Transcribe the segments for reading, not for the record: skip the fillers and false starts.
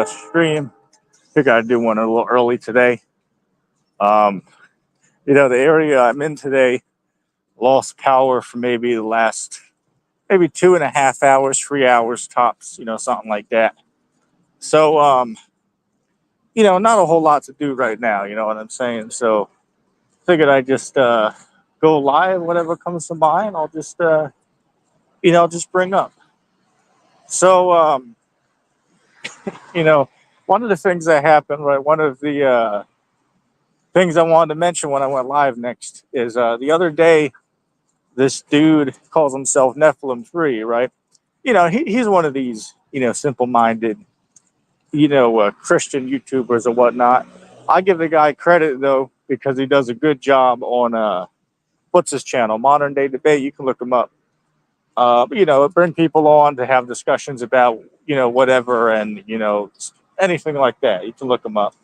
stream. Figured I'd do one a little early today. Um, the area I'm in today lost power for maybe the last maybe 2.5 hours, 3 hours tops, something like that. So, not a whole lot to do right now, you know what I'm saying? So, figured I'd just go live, whatever comes to mind, I'll just bring up. So, one of the things that happened, right, one of the things I wanted to mention when I went live next is the other day, this dude calls himself Nephilim 3, right? He's one of these, simple-minded, Christian YouTubers or whatnot. I give the guy credit, though, because he does a good job on, what's his channel? Modern Day Debate. You can look him up. Bring people on to have discussions about, whatever and, anything like that. You can look him up.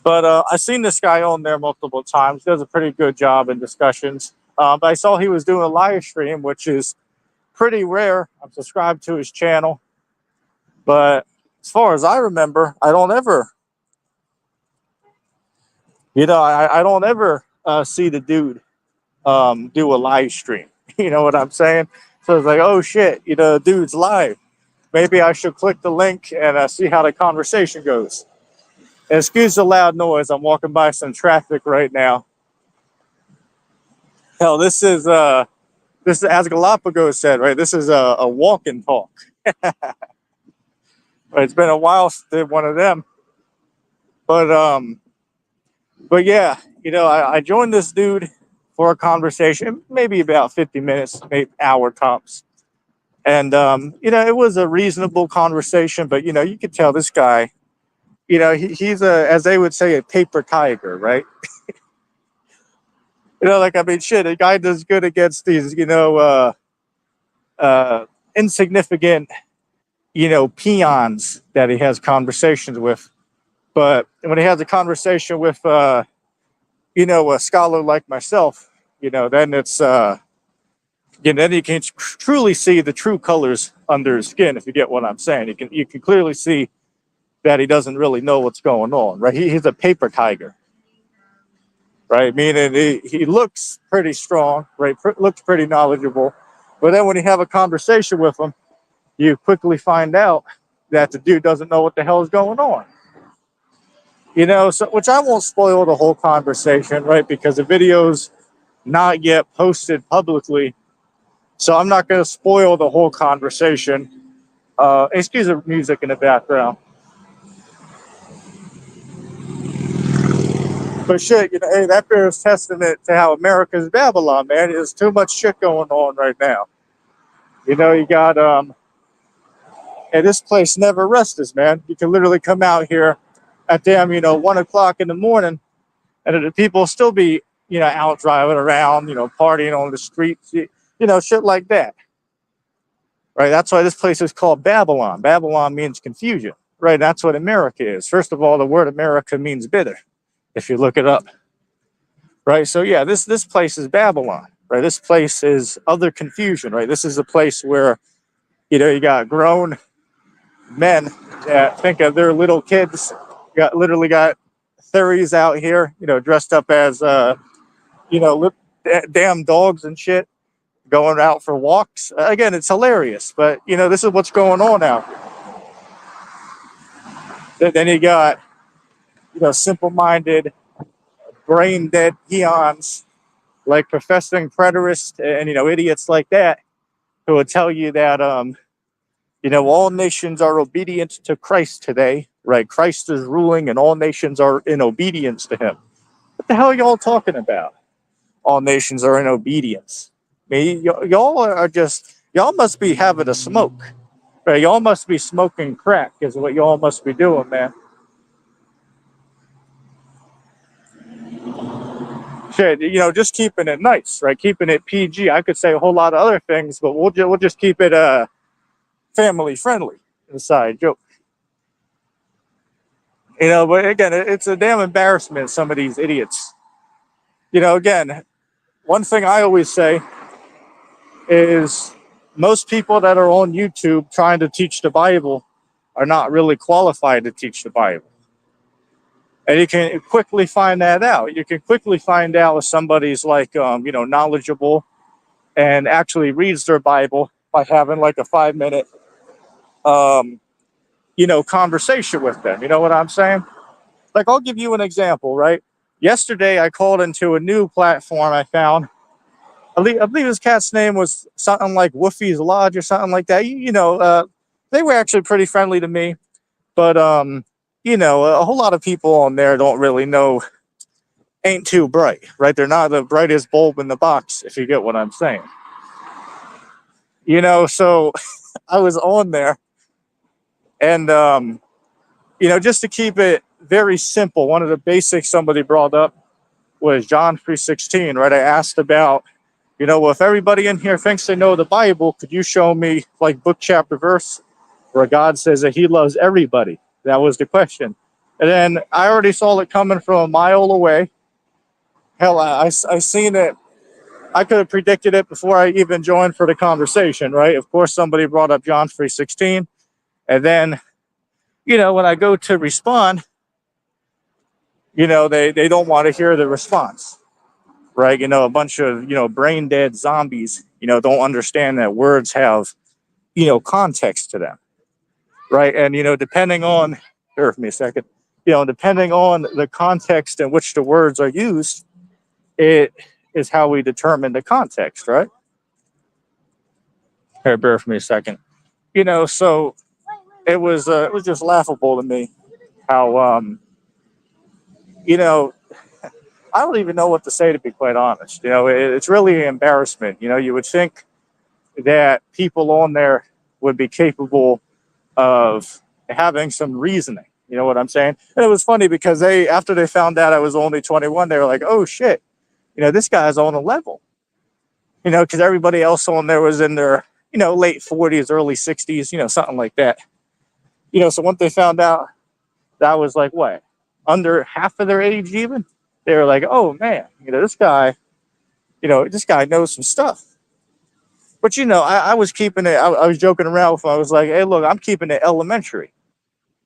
But I've seen this guy on there multiple times. He does a pretty good job in discussions. But I saw he was doing a live stream, which is pretty rare. I'm subscribed to his channel. But as far as I remember, I don't ever, I don't ever see the dude do a live stream. You know what I'm saying? So it's like, oh shit, the dude's live. Maybe I should click the link and see how the conversation goes. And excuse the loud noise. I'm walking by some traffic right now. Hell, this is as Galapagos said, right? This is a walk and talk. It's been a while since I did one of them. But yeah, I joined this dude for a conversation, maybe about 50 minutes, maybe hour tops. And, it was a reasonable conversation, but, you could tell this guy, he's as they would say, a paper tiger, right? Shit, a guy does good against these, insignificant, peons that he has conversations with. But when he has a conversation with, a scholar like myself, then it's, then you can truly see the true colors under his skin, if you get what I'm saying. You can clearly see that he doesn't really know what's going on, right? He's a paper tiger, right? Meaning he looks pretty strong, right? Looks pretty knowledgeable. But then when you have a conversation with him, you quickly find out that the dude doesn't know what the hell is going on. So which I won't spoil the whole conversation, right? Because the video's not yet posted publicly. So I'm not going to spoil the whole conversation. Excuse the music in the background. But shit, hey, that bears testament to how America's Babylon, man. There's too much shit going on right now. You got, and this place never rests, man. You can literally come out here at damn, 1 o'clock in the morning, and the people still be, out driving around, partying on the streets, shit like that. Right? That's why this place is called Babylon. Babylon means confusion, right? That's what America is. First of all, the word America means bitter, if you look it up. Right? So yeah, this place is Babylon, right? This place is utter confusion, right? This is a place where, you got grown men that think of their little kids, literally got 30s out here, dressed up as, damn dogs and shit, going out for walks. Again, it's hilarious, but, this is what's going on now. Then you got, simple-minded, brain-dead peons like professing preterists and, idiots like that who would tell you that, all nations are obedient to Christ today, right? Christ is ruling and all nations are in obedience to him. What the hell are y'all talking about? All nations are in obedience. I mean, y'all must be having a smoke. Right? Y'all must be smoking crack is what y'all must be doing, man. Shit, just keeping it nice, right? Keeping it PG. I could say a whole lot of other things, but we'll just keep it family friendly. Inside joke. But again, it's a damn embarrassment, some of these idiots. Again, one thing I always say is most people that are on YouTube trying to teach the Bible are not really qualified to teach the Bible. And you can quickly find that out. You can quickly find out if somebody's like, knowledgeable and actually reads their Bible by having like a 5 minute, conversation with them. You know what I'm saying? Like, I'll give you an example, right? Yesterday, I called into a new platform I found. I believe this cat's name was something like Woofy's Lodge or something like that. They were actually pretty friendly to me, but a whole lot of people on there don't really know, ain't too bright, right? They're not the brightest bulb in the box, if you get what I'm saying. So I was on there, and just to keep it very simple, one of the basics somebody brought up was John 3:16, right? I asked about, well, if everybody in here thinks they know the Bible, could you show me like book, chapter, verse where God says that he loves everybody? That was the question. And then I already saw it coming from a mile away. Hell, I seen it. I could have predicted it before I even joined for the conversation, right? Of course, somebody brought up John 3:16. And then, when I go to respond, they don't want to hear the response, right? A bunch of, brain dead zombies, don't understand that words have, context to them, right? And, depending on, bear with me a second, depending on the context in which the words are used, it is how we determine the context, right? Here, bear with me a second. So it was just laughable to me how, I don't even know what to say, to be quite honest. It's really an embarrassment. You would think that people on there would be capable of having some reasoning. You know what I'm saying? And it was funny because after they found out I was only 21, they were like, "Oh shit, this guy's on a level." Because everybody else on there was in their, late 40s, early 60s, something like that. So once they found out that was like what, under half of their age even, they were like, "Oh man, this guy knows some stuff." But I was keeping it. I was joking around with him. I was like, "Hey, look, I'm keeping it elementary.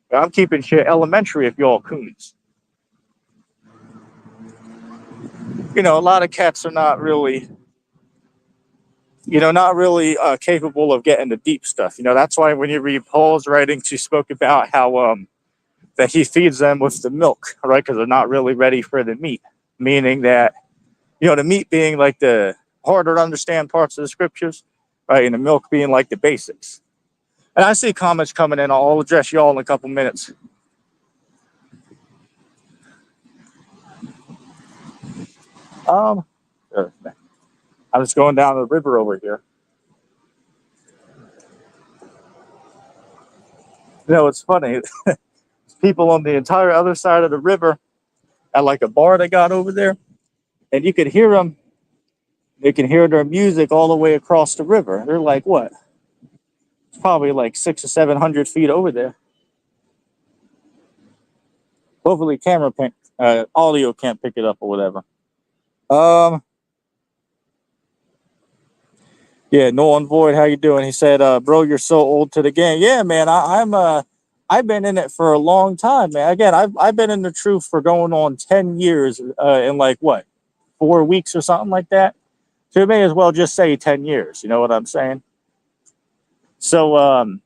I'm keeping shit elementary if y'all coons." A lot of cats are not really capable of getting the deep stuff. That's why when you read Paul's writings, he spoke about how that he feeds them with the milk, right? Because they're not really ready for the meat. Meaning that, the meat being like the harder to understand parts of the scriptures, right? And the milk being like the basics. And I see comments coming in. I'll address y'all in a couple minutes. Um, I'm just going down the river over here. It's funny. People on the entire other side of the river at like a bar they got over there, and you could hear them. They can hear their music all the way across the river. They're like, what? It's probably like 600 or 700 feet over there. Hopefully, audio can't pick it up or whatever. Um, yeah, Nolan Void, how you doing? He said, "Bro, you're so old to the game." Yeah, man, I've been in it for a long time, man. Again, I've been in the truth for going on 10 years, in like what, 4 weeks or something like that. So you may as well just say 10 years. You know what I'm saying? So, I'm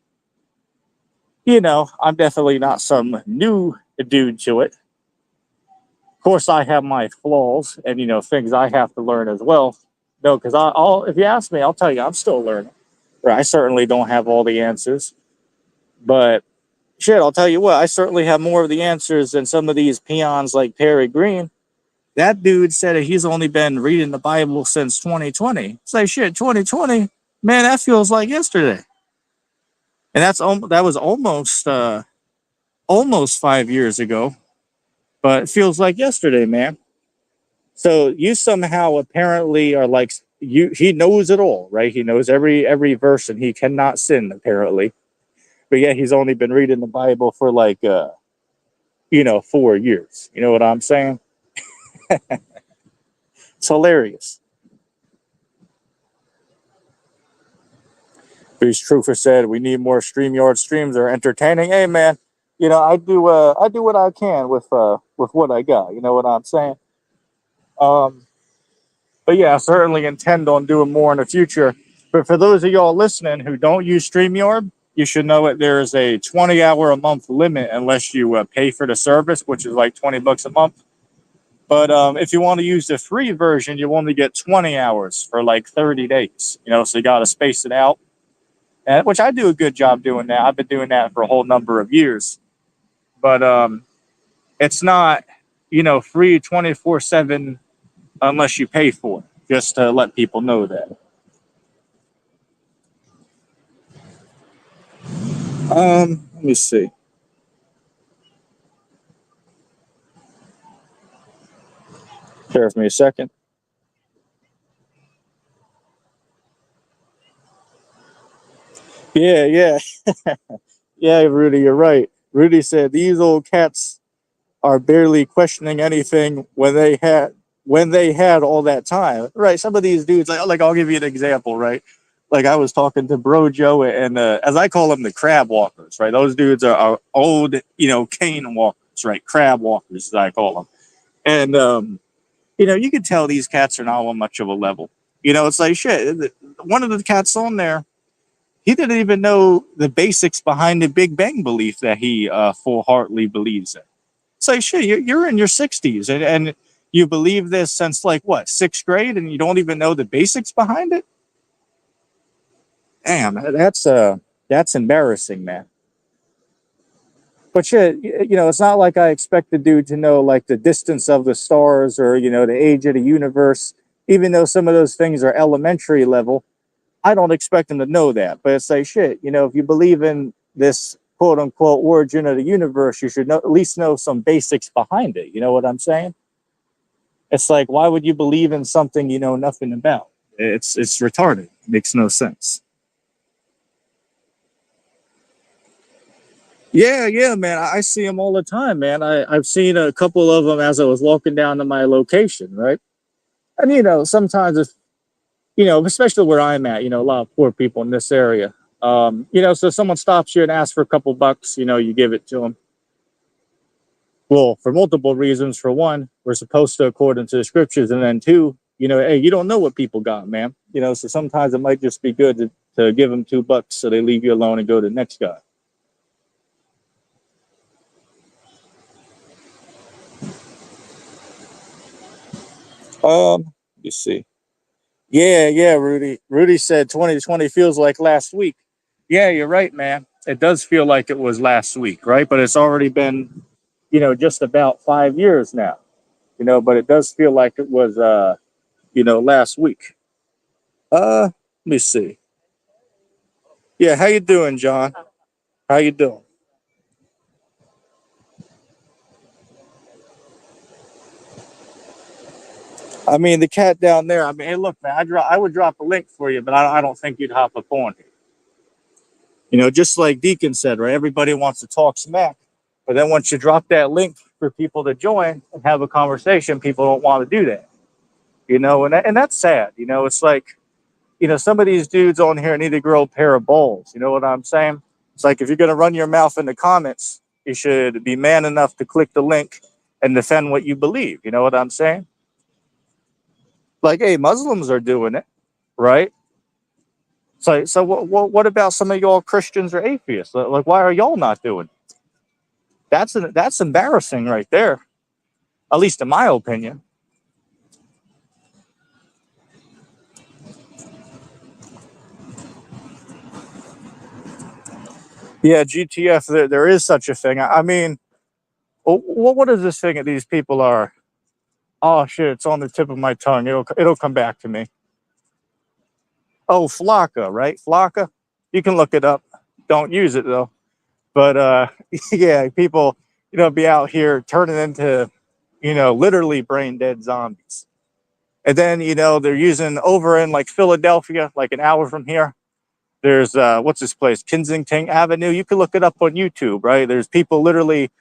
definitely not some new dude to it. Of course, I have my flaws and things I have to learn as well. No, because I'll if you ask me, I'll tell you I'm still learning. Right, I certainly don't have all the answers, but shit, I'll tell you what, I certainly have more of the answers than some of these peons like Perry Green. That dude said that he's only been reading the Bible since 2020. It's like shit, 2020, man, that feels like yesterday. And that was almost 5 years ago, but it feels like yesterday, man. So you somehow apparently are like you. He knows it all, right? He knows every verse, and he cannot sin apparently. But yet he's only been reading the Bible for like 4 years. You know what I'm saying? It's hilarious. Beast Truther said, "We need more StreamYard streams. They're entertaining." Hey, man, I do what I can with what I got. You know what I'm saying? Um, but yeah, I certainly intend on doing more in the future. But for those of y'all listening who don't use StreamYard, you should know that there is a 20-hour a month limit unless you pay for the service, which is like $20 a month. But if you want to use the free version, you only get 20 hours for like 30 days. So you got to space it out, and which I do a good job doing that. I've been doing that for a whole number of years. But it's not, free 24/7 unless you pay for it. Just to let people know that. Let me see. Bear with me a second. Yeah, yeah, yeah, Rudy, you're right. Rudy said these old cats are barely questioning anything when they had all that time. Right. Some of these dudes, like I'll give you an example, right? Like I was talking to Bro Joe and as I call them, the crab walkers, right? Those dudes are old, cane walkers, right? Crab walkers, as I call them. And you can tell these cats are not on much of a level. It's like shit. One of the cats on there, he didn't even know the basics behind the Big Bang belief that he full-heartedly believes in. It's like, shit, you're in your 60s and you believe this since like what, sixth grade, and you don't even know the basics behind it? Damn, that's embarrassing, man. But shit, it's not like I expect the dude to know like the distance of the stars or, the age of the universe, even though some of those things are elementary level. I don't expect him to know that. But it's like, shit, if you believe in this quote unquote origin of the universe, you should at least know some basics behind it. You know what I'm saying? It's like, why would you believe in something you know nothing about? It's retarded. It makes no sense. Yeah, yeah, man. I see them all the time, man. I've seen a couple of them as I was walking down to my location, right? And sometimes if especially where I'm at, a lot of poor people in this area. So someone stops you and asks for a couple bucks, you give it to them. Well, for multiple reasons. For one, we're supposed to according to the scriptures, and then two, hey, you don't know what people got, man. So sometimes it might just be good to give them $2 so they leave you alone and go to the next guy. Let me see. Yeah, yeah, Rudy. Rudy said 2020 feels like last week. Yeah, you're right, man. It does feel like it was last week, right? But it's already been, just about 5 years now. But it does feel like it was last week. Let me see. Yeah, how you doing, John? How you doing? I mean, the cat down there. I mean, hey, look, man. I would drop a link for you, but I don't think you'd hop up on here. Just like Deacon said, right? Everybody wants to talk smack, but then once you drop that link for people to join and have a conversation, people don't want to do that. And that's sad. It's like, some of these dudes on here need to grow a pair of balls. You know what I'm saying? It's like if you're gonna run your mouth in the comments, you should be man enough to click the link and defend what you believe. You know what I'm saying? Like, hey, Muslims are doing it, right? So what about some of y'all Christians or atheists? Like, why are y'all not doing it? That's embarrassing right there, at least in my opinion. Yeah, GTF. There is such a thing. I mean, what is this thing that these people are? Oh shit! It's on the tip of my tongue. It'll come back to me. Oh, Flocka, right? Flocka. You can look it up. Don't use it though. But yeah, people, be out here turning into, literally brain dead zombies. And then, they're using over in like Philadelphia, like an hour from here. There's what's this place? Kensington Avenue. You can look it up on YouTube, right? There's people literally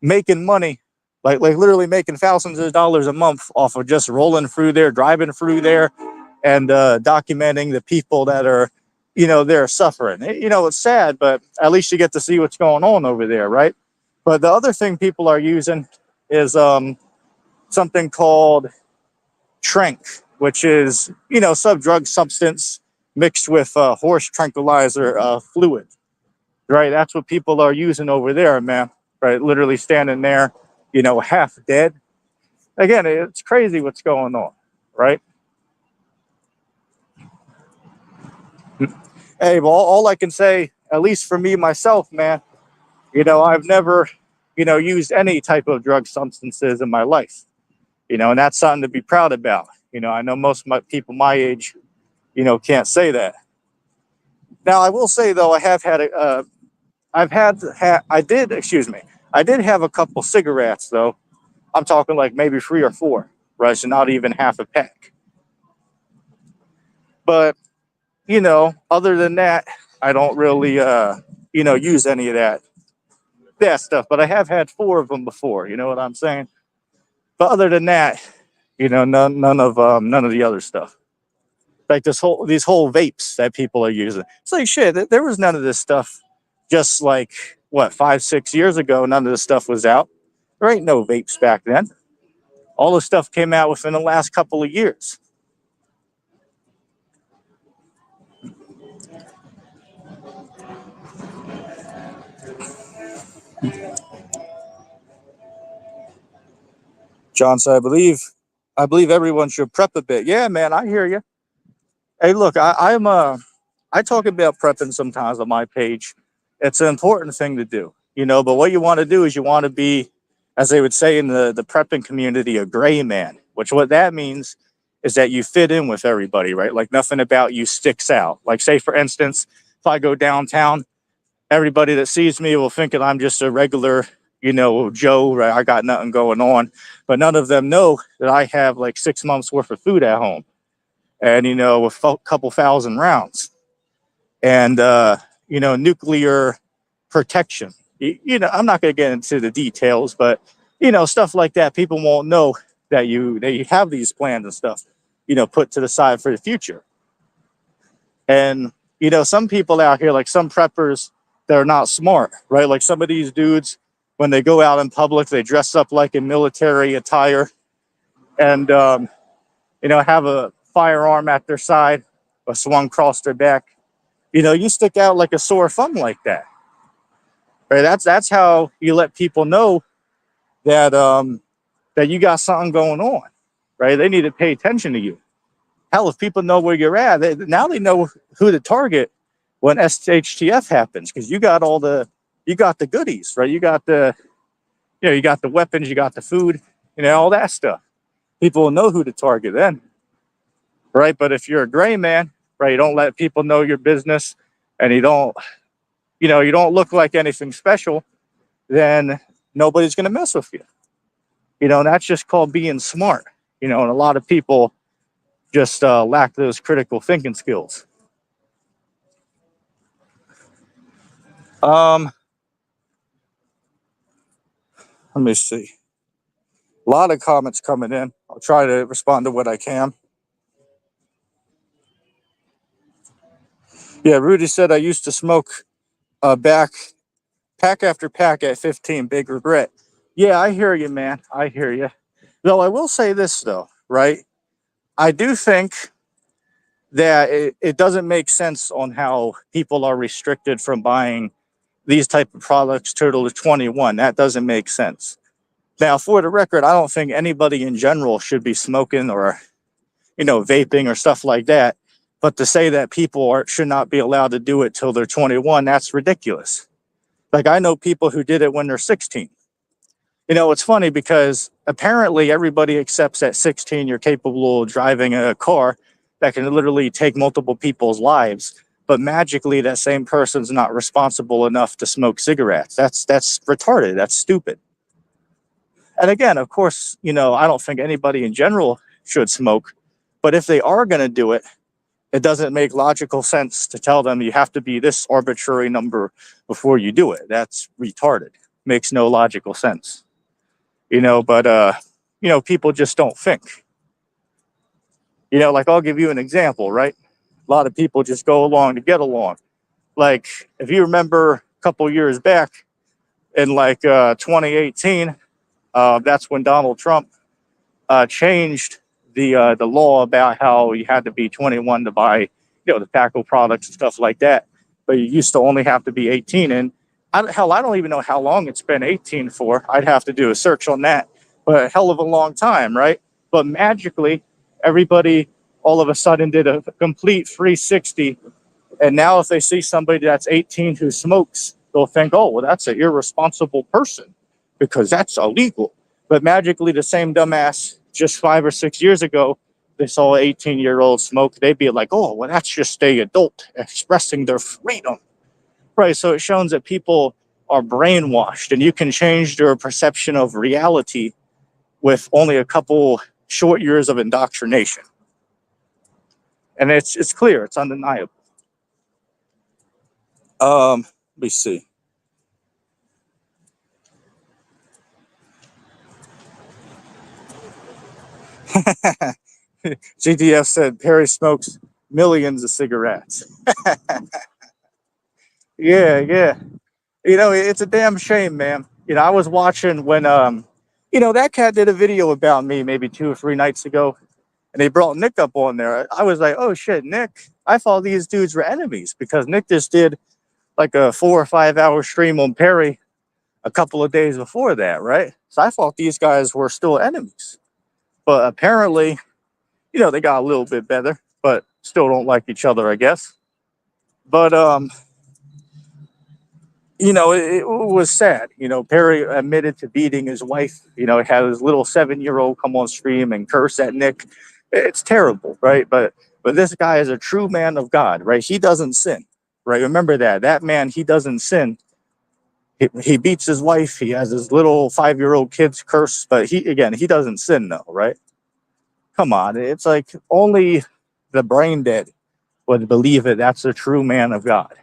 making money, like literally making thousands of dollars a month off of just rolling through there, driving through there, and documenting the people that are, they're suffering. It's sad, but at least you get to see what's going on over there, right? But the other thing people are using is something called Trank, which is, some drug substance mixed with horse tranquilizer fluid, right? That's what people are using over there, man, right? Literally standing there, half dead. Again, it's crazy what's going on, right? Hey, well, all I can say, at least for me, myself, man, I've never, used any type of drug substances in my life, and that's something to be proud about. I know most of my people my age, can't say that. Now, I will say though, I did have a couple cigarettes though. I'm talking like maybe 3 or 4, right? So not even half a pack. But other than that, I don't really, use any of that stuff. But I have had 4 of them before. You know what I'm saying? But other than that, none of the other stuff. Like these whole vapes that people are using. It's like shit. There was none of this stuff. Just like what 5, 6 years ago, none of this stuff was out. There ain't no vapes back then. All the stuff came out within the last couple of years. John said, I believe everyone should prep a bit. Yeah, man, I hear you. Hey, look, I talk about prepping sometimes on my page. It's an important thing to do, but what you want to do is you want to be, as they would say in the prepping community, a gray man, which what that means is that you fit in with everybody, right? Like nothing about you sticks out. Like say, for instance, if I go downtown, everybody that sees me will think that I'm just a regular, Joe, right? I got nothing going on, but none of them know that I have like 6 months worth of food at home and, a couple thousand rounds and, nuclear protection. I'm not going to get into the details, but, stuff like that. People won't know that you have these plans and stuff, put to the side for the future. And, some people out here, like some preppers, they're not smart, right? Like some of these dudes, when they go out in public, they dress up like in military attire and, have a firearm at their side, or swung across their back. You stick out like a sore thumb like that, right? That's how you let people know that that you got something going on, right? They need to pay attention to you. Hell, if people know where you're at, now they know who to target when SHTF happens, because you got the goodies, right? You got the weapons, you got the food, all that stuff. People will know who to target then, right? But if you're a gray man, right, you don't let people know your business, and you don't look like anything special, then nobody's going to mess with you. And that's just called being smart. And a lot of people just lack those critical thinking skills. Let me see. A lot of comments coming in. I'll try to respond to what I can. Yeah, Rudy said I used to smoke pack after pack at 15. Big regret. Yeah, I hear you, man. I hear you. Though I will say this, though, right? I do think that it doesn't make sense on how people are restricted from buying these type of products till they're 21. That doesn't make sense. Now, for the record, I don't think anybody in general should be smoking or, vaping or stuff like that. But to say that people should not be allowed to do it till they're 21, that's ridiculous. Like I know people who did it when they're 16. It's funny because apparently everybody accepts at 16 you're capable of driving a car that can literally take multiple people's lives. But magically, that same person's not responsible enough to smoke cigarettes. That's retarded. That's stupid. And again, of course, I don't think anybody in general should smoke. But if they are going to do it, it doesn't make logical sense to tell them you have to be this arbitrary number before you do it. That's retarded. Makes no logical sense. But people just don't think. Like I'll give you an example, right? A lot of people just go along to get along. Like, if you remember a couple years back in like 2018, that's when Donald Trump changed the law about how you had to be 21 to buy, the tobacco products and stuff like that. But you used to only have to be 18. And I don't even know how long it's been 18 for. I'd have to do a search on that. But a hell of a long time, right? But magically, everybody all of a sudden did a complete 360. And now if they see somebody that's 18 who smokes, they'll think, oh, well, that's an irresponsible person because that's illegal. But magically, the same dumbass just 5 or 6 years ago, they saw an 18-year-old smoke, they'd be like, oh, well, that's just a adult expressing their freedom. Right, so it shows that people are brainwashed, and you can change their perception of reality with only a couple short years of indoctrination. And it's clear, it's undeniable. Let me see. GDF said Perry smokes millions of cigarettes. Yeah. It's a damn shame, man. I was watching when that cat did a video about me maybe 2 or 3 nights ago, and they brought Nick up on there. I was like, oh shit, Nick. I thought these dudes were enemies because Nick just did like a 4 or 5 hour stream on Perry a couple of days before that, right? So I thought these guys were still enemies. But apparently, they got a little bit better, but still don't like each other, I guess. But it was sad. Perry admitted to beating his wife. He had his little 7-year-old come on stream and curse at Nick. It's terrible, right? But this guy is a true man of God, right? He doesn't sin, right? Remember that man, he doesn't sin. He beats his wife. He has his little 5-year-old kids curse, but he doesn't sin though, right? Come on, it's like only the brain dead would believe it. That's a true man of God.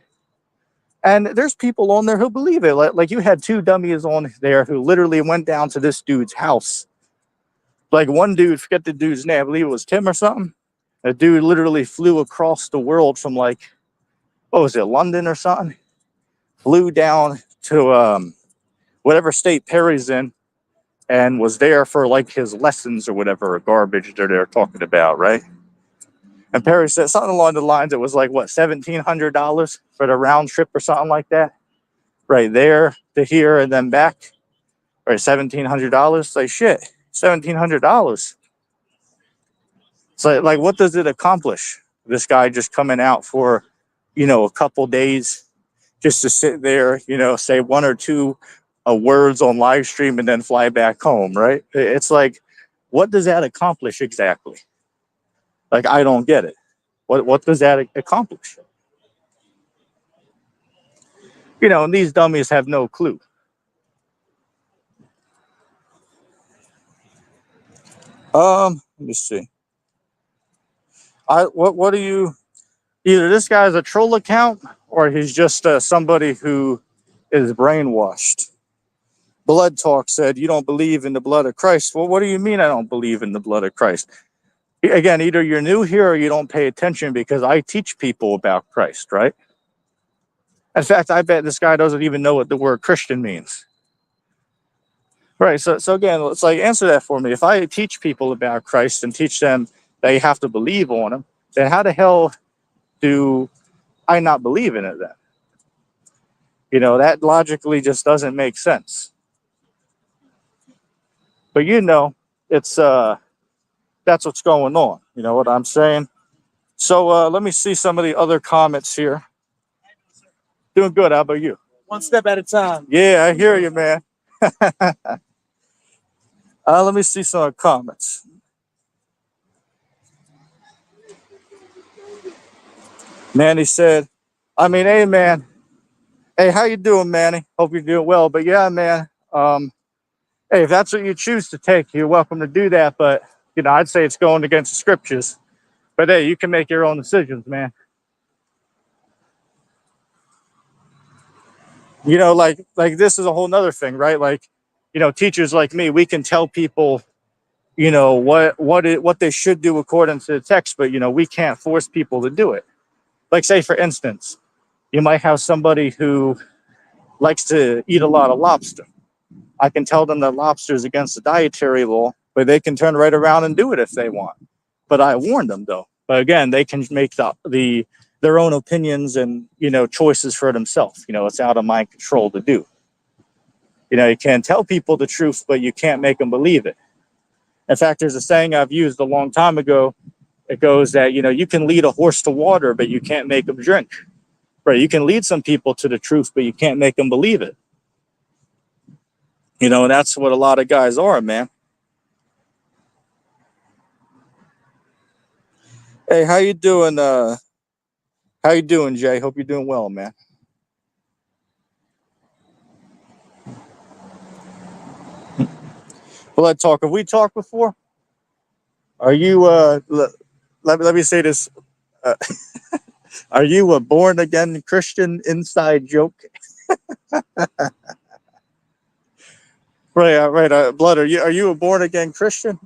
And there's people on there who believe it. Like you had 2 dummies on there who literally went down to this dude's house. Like one dude, forget the dude's name, I believe it was Tim or something. A dude literally flew across the world from like, what was it, London or something? Flew down to whatever state Perry's in and was there for like his lessons or whatever garbage they're talking about, right? And Perry said something along the lines, it was like, what, $1,700 for the round trip or something like that? Right there to here and then back. Right, $1,700. Like, shit, $1,700. So, like, what does it accomplish? This guy just coming out for, a couple days just to sit there, say 1 or 2 words on live stream and then fly back home, right? It's like, what does that accomplish exactly? Like, I don't get it. What does that accomplish? And these dummies have no clue. Let me see. What do you? Either this guy's a troll account or he's just somebody who is brainwashed. Blood Talk said, you don't believe in the blood of Christ. Well, what do you mean I don't believe in the blood of Christ? Again, either you're new here or you don't pay attention because I teach people about Christ, right? In fact, I bet this guy doesn't even know what the word Christian means. Right, so again, it's like, answer that for me. If I teach people about Christ and teach them that you have to believe on him, then how the hell do I not believe in it then? That logically just doesn't make sense. But it's that's what's going on. You know what I'm saying? So let me see some of the other comments here. Doing good. How about you? One step at a time. Yeah, I hear you, man. Let me see some comments. Manny said, hey, man. Hey, how you doing, Manny? Hope you're doing well. But yeah, man. Hey, if that's what you choose to take, you're welcome to do that. But, I'd say it's going against the scriptures. But hey, you can make your own decisions, man. Like this is a whole nother thing, right? Like, teachers like me, we can tell people, what they should do according to the text, but we can't force people to do it. Like, say, for instance, you might have somebody who likes to eat a lot of lobster. I can tell them that lobster is against the dietary law, but they can turn right around and do it if they want. But I warned them, though. But again, they can make their own opinions and, choices for themselves. It's out of my control to do. You can tell people the truth, but you can't make them believe it. In fact, there's a saying I've used a long time ago. It goes that, you can lead a horse to water, but you can't make them drink. Right? You can lead some people to the truth, but you can't make them believe it. And that's what a lot of guys are, man. Hey, how you doing? How you doing, Jay? Hope you're doing well, man. Blood talk. Have we talked before? Are you? Let me say this. Uh, are you a born again Christian? Inside joke. Right, right. Blood. Are you a born again Christian?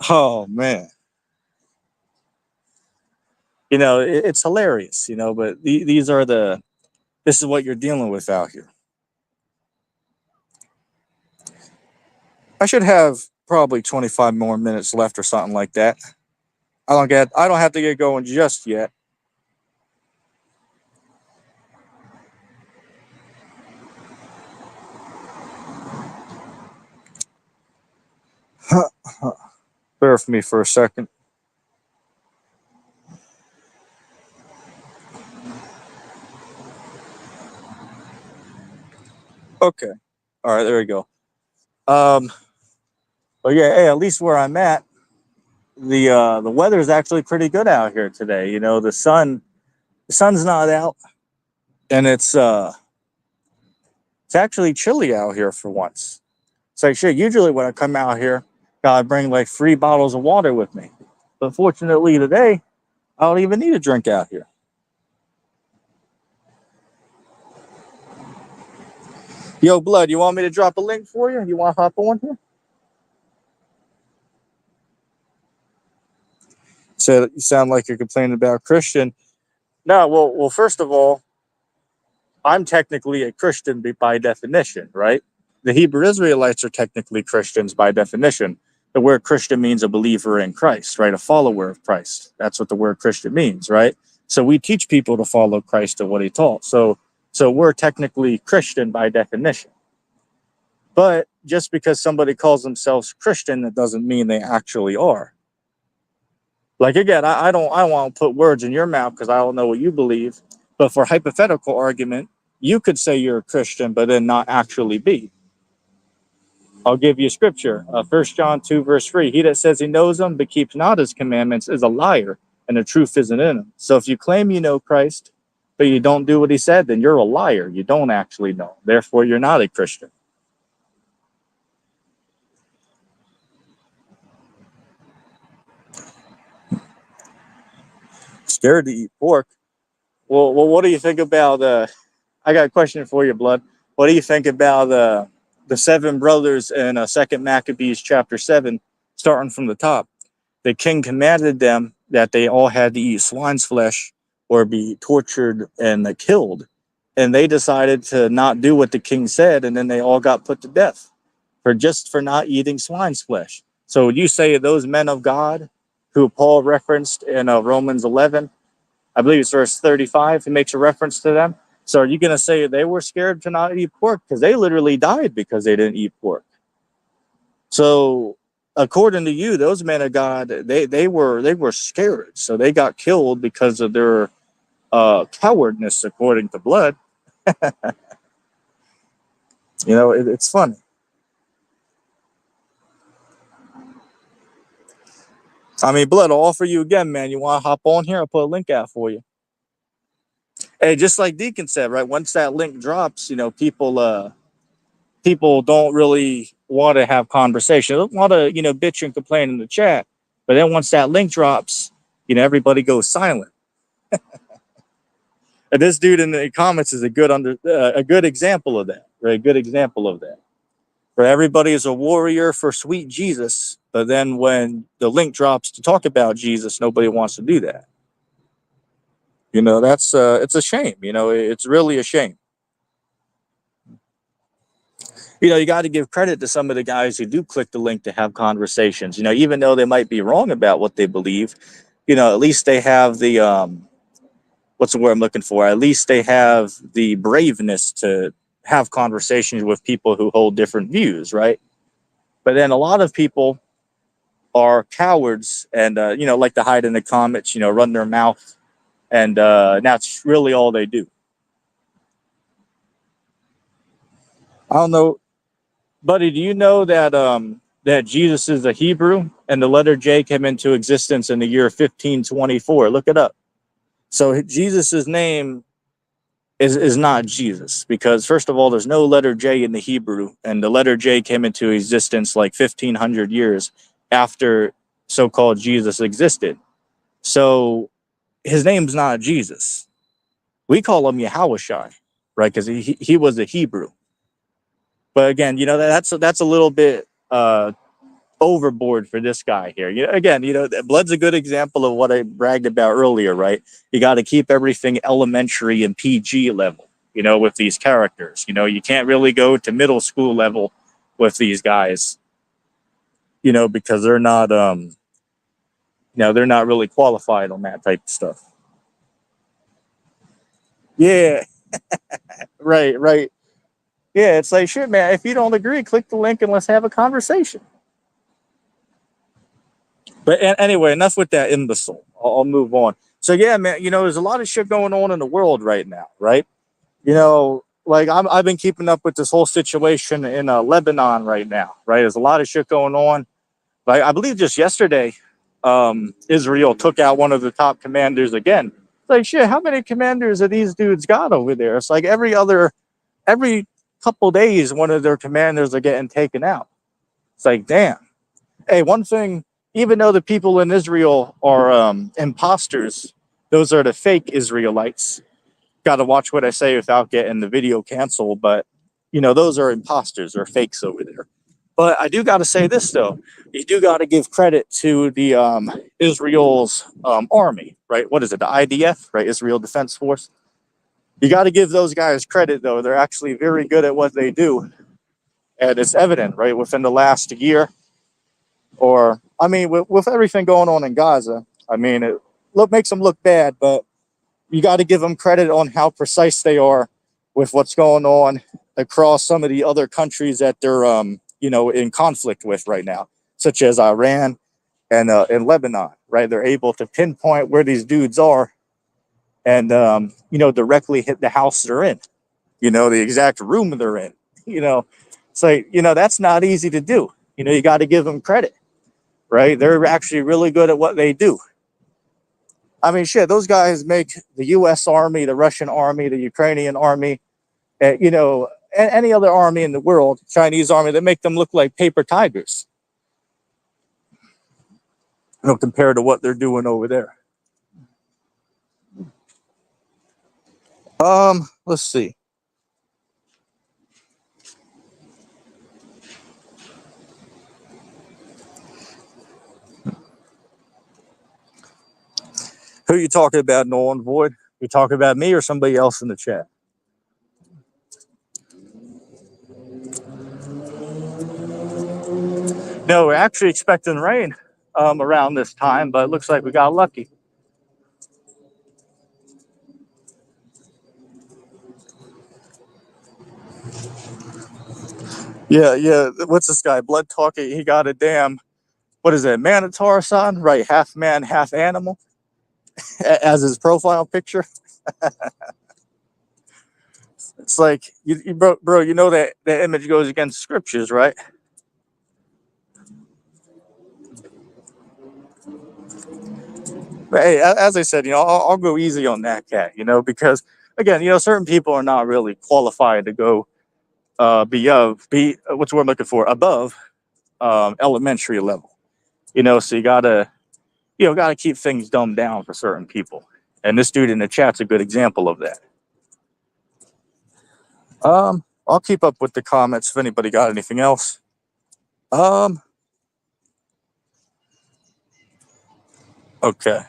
Oh man. It's hilarious. But these are this is what you're dealing with out here. I should have probably 25 more minutes left or something like that. I don't have to get going just yet. Bear with me for a second. Okay. All right, there we go. But yeah, hey, at least where I'm at, the weather is actually pretty good out here today. The sun's not out, and it's actually chilly out here for once. It's like shit. Usually when I come out here, I bring like 3 bottles of water with me. But fortunately today, I don't even need a drink out here. Yo, Blood, you want me to drop a link for you? You want to hop on here? So you sound like you're complaining about Christian. No, well, first of all, I'm technically a Christian by definition, right? The Hebrew Israelites are technically Christians by definition. The word Christian means a believer in Christ, right? A follower of Christ. That's what the word Christian means, right? So we teach people to follow Christ and what he taught. So we're technically Christian by definition. But just because somebody calls themselves Christian, that doesn't mean they actually are. Like again, I won't put words in your mouth because I don't know what you believe. But for hypothetical argument, you could say you're a Christian, but then not actually be. I'll give you scripture. 1 John 2, verse 3. He that says he knows him but keeps not his commandments is a liar, and the truth isn't in him. So if you claim you know Christ, but you don't do what he said, then you're a liar. You don't actually know. Therefore, you're not a Christian. Scared to eat pork. Well, what do you think about I got a question for you, Blood. What do you think about the 7 brothers in 2 Maccabees chapter 7, starting from the top? The king commanded them that they all had to eat swine's flesh or be tortured and killed. And they decided to not do what the king said, and then they all got put to death for not eating swine's flesh. So would you say those men of God who Paul referenced in Romans 11, I believe it's verse 35, he makes a reference to them. So are you going to say they were scared to not eat pork? Because they literally died because they didn't eat pork. So according to you, those men of God, they were scared. So they got killed because of their cowardness, according to Blood. It's funny. I mean, Blood, I'll offer you again, man. You want to hop on here? I'll put a link out for you. Hey, just like Deacon said, right? Once that link drops, people don't really want to have conversation. They don't want to, bitch and complain in the chat. But then once that link drops, everybody goes silent. And this dude in the comments is a good example of that. Right? A good example of that. where everybody is a warrior for sweet Jesus, but then when the link drops to talk about Jesus, nobody wants to do that. You know, that's it's a shame. You know, it's really a shame. You know, you got to give credit to some of the guys who do click the link to have conversations. You know, even though they might be wrong about what they believe, you know, at least they have the what's the word I'm looking for? At least they have the braveness to have conversations with people who hold different views, right? But then a lot of people are cowards and you know, like to hide in the comments, you know, run their mouth, and that's really all they do. I don't know, buddy. Do you know that that Jesus is a Hebrew and the letter J came into existence in the year 1524? Look it up. So Jesus's name is not Jesus, because first of all, there's no letter J in the Hebrew, and the letter J came into existence like 1500 years after so-called Jesus existed. So his name's not Jesus. We call him Yahushai, right? Because he was a Hebrew. But again, you know, that's a little bit overboard for this guy here. You know, again, you know, Blood's a good example of what I bragged about earlier, right? You got to keep everything elementary and PG level, you know, with these characters. You know, you can't really go to middle school level with these guys, you know, because they're not, you know, they're not really qualified on that type of stuff. Yeah, right, right. Yeah, it's like, shit, man, if you don't agree, click the link and let's have a conversation. But anyway, enough with that imbecile. I'll move on. So yeah, man, you know, there's a lot of shit going on in the world right now, right? You know, like I've been keeping up with this whole situation in Lebanon right now, right? There's a lot of shit going on. Like I believe just yesterday, Israel took out one of the top commanders again. It's like, shit, how many commanders are these dudes got over there? It's like every couple days, one of their commanders are getting taken out. It's like, damn. Hey, one thing, even though the people in Israel are imposters, those are the fake Israelites. Got to watch what I say without getting the video canceled, but you know, those are imposters or fakes over there. But I do got to say this though, you do got to give credit to the Israel's army, right? What is it, the IDF, right? Israel Defense Force. You got to give those guys credit though; they're actually very good at what they do, and it's evident, right? Within the last year, or I mean, with everything going on in Gaza, I mean, it makes them look bad, but you got to give them credit on how precise they are with what's going on across some of the other countries that they're, you know, in conflict with right now, such as Iran and Lebanon. Right, they're able to pinpoint where these dudes are, and you know, directly hit the house they're in. You know, the exact room they're in. You know, it's like, you know, that's not easy to do. You know, you got to give them credit. Right, they're actually really good at what they do. I mean, shit, those guys make the U.S. Army, the Russian Army, the Ukrainian Army, you know, any other army in the world, Chinese Army, they make them look like paper tigers, you know, compared to what they're doing over there. Let's see. Who are you talking about, Nolan Void? You talking about me or somebody else in the chat? No, we're actually expecting rain around this time, but it looks like we got lucky. Yeah, yeah. What's this guy? Blood Talking. He got a damn, what is it, Minotaur son? Right, half man, half animal as his profile picture. It's like, bro, you know that that image goes against scriptures, right? But hey, as I said, you know, I'll go easy on that cat, you know, because again, you know, certain people are not really qualified to go be what's the word I'm looking for, above elementary level, you know. So you gotta, you know, gotta keep things dumbed down for certain people, and this dude in the chat's a good example of that. I'll keep up with the comments if anybody got anything else. Okay.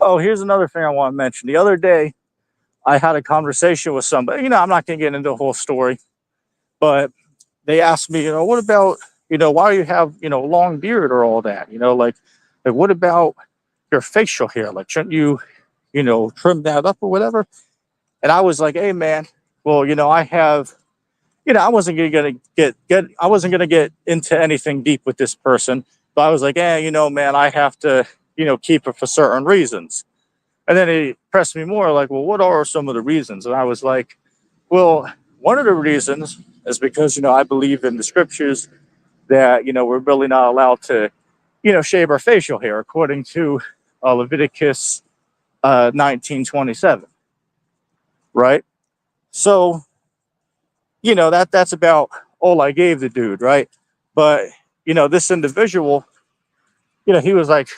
Oh, here's another thing I want to mention. The other day, I had a conversation with somebody. I'm not going to get into the whole story, but they asked me, what about, why do you have, long beard or all that? Like what about your facial hair? Like, shouldn't you, trim that up or whatever? And I was like, hey, man, well, I have, I wasn't gonna I wasn't gonna get into anything deep with this person, but I was like, man, I have to, keep it for certain reasons. And then he pressed me more, like, well, what are some of the reasons? And I was like, well, one of the reasons is because, I believe in the scriptures that, we're really not allowed to, shave our facial hair according to Leviticus 19:27, right? So, that's about all I gave the dude, right? But, this individual, he was like,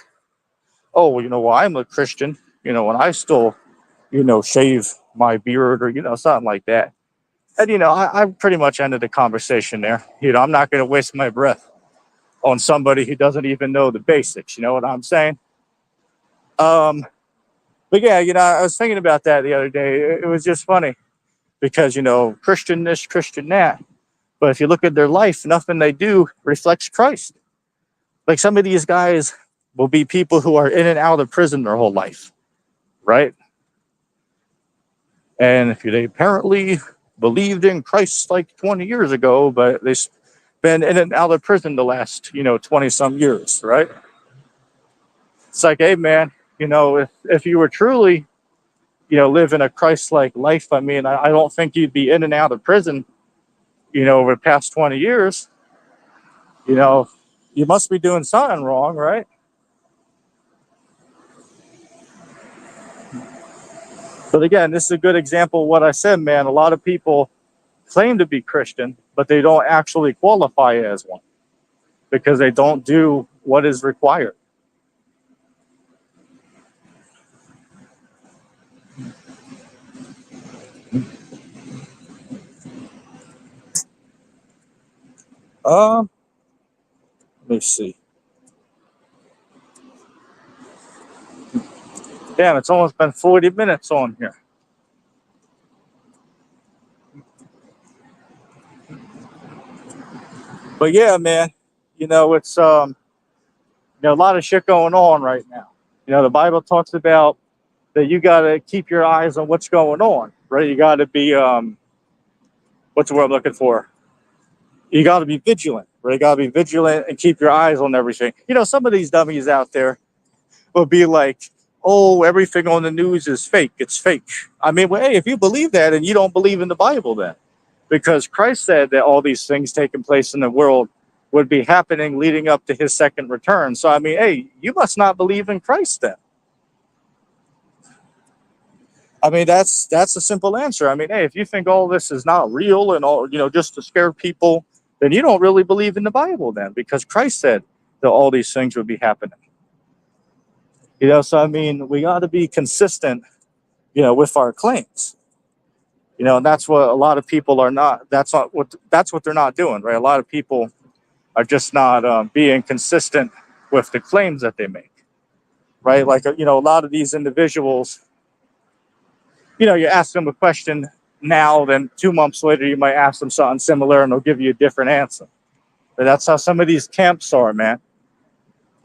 oh, well, I'm a Christian, and I still, shave my beard or, something like that. And, I pretty much ended the conversation there. I'm not going to waste my breath on somebody who doesn't even know the basics. You know what I'm saying? But yeah, I was thinking about that the other day. It was just funny because, Christian this, Christian that. But if you look at their life, nothing they do reflects Christ. Like some of these guys will be people who are in and out of prison their whole life, right? And if they apparently believed in Christ like 20 years ago, but they've been in and out of prison the last, 20 some years, right? It's like, hey, man, if you were truly, living a Christ-like life, I mean, I don't think you'd be in and out of prison, over the past 20 years. You must be doing something wrong, right? But again, this is a good example of what I said, man. A lot of people claim to be Christian, but they don't actually qualify as one because they don't do what is required. Let me see. Damn, it's almost been 40 minutes on here. But yeah, man, it's a lot of shit going on right now. The Bible talks about that you got to keep your eyes on what's going on, right? You got to be what's the word I'm looking for? You got to be vigilant, right? You got to be vigilant and keep your eyes on everything. Some of these dummies out there will be like, oh, everything on the news is fake. It's fake. I mean, well, hey, if you believe that and you don't believe in the Bible, then because Christ said that all these things taking place in the world would be happening leading up to his second return. So, I mean, hey, you must not believe in Christ then. I mean, that's a simple answer. I mean, hey, if you think all this is not real and all, just to scare people, then you don't really believe in the Bible then, because Christ said that all these things would be happening. So I mean, we got to be consistent, with our claims. And that's what a lot of people are not. That's what they're not doing, right? A lot of people are just not being consistent with the claims that they make, right? Like a lot of these individuals, you ask them a question now, then 2 months later you might ask them something similar, and they'll give you a different answer. But that's how some of these camps are, man.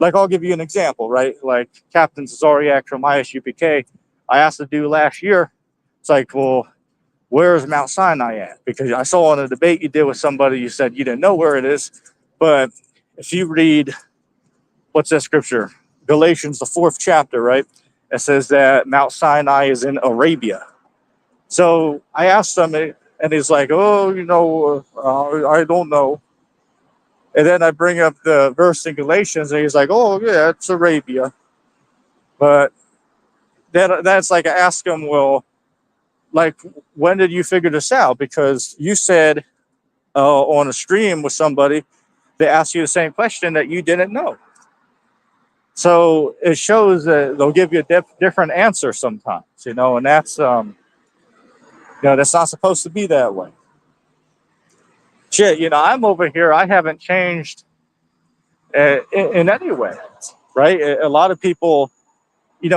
Like, I'll give you an example, right? Like Captain Zoriak from ISUPK, I asked the dude last year, it's like, well, where's Mount Sinai at? Because I saw in a debate you did with somebody, you said you didn't know where it is. But if you read, what's that scripture? Galatians, the 4th chapter, right? It says that Mount Sinai is in Arabia. So I asked him, and he's like, oh, I don't know. And then I bring up the verse in Galatians, and he's like, oh, yeah, it's Arabia. But then that's like, I ask him, well, like, when did you figure this out? Because you said on a stream with somebody, they asked you the same question that you didn't know. So it shows that they'll give you a different answer sometimes, and that's not supposed to be that way. Shit, I'm over here. I haven't changed in any way, right? A lot of people,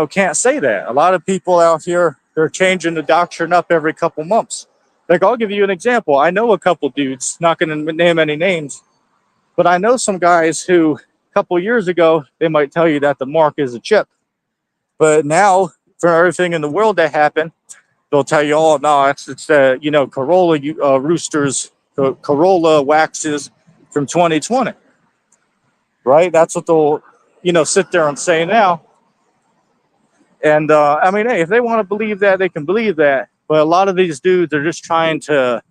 can't say that. A lot of people out here, they're changing the doctrine up every couple months. Like, I'll give you an example. I know a couple dudes, not going to name any names, but I know some guys who, a couple years ago, they might tell you that the mark is a chip. But now, for everything in the world that happened, they'll tell you, oh, no, it's Corolla roosters, Corolla waxes from 2020, right? That's what they'll, sit there and say now. And I mean, hey, if they want to believe that, they can believe that. But a lot of these dudes are just trying to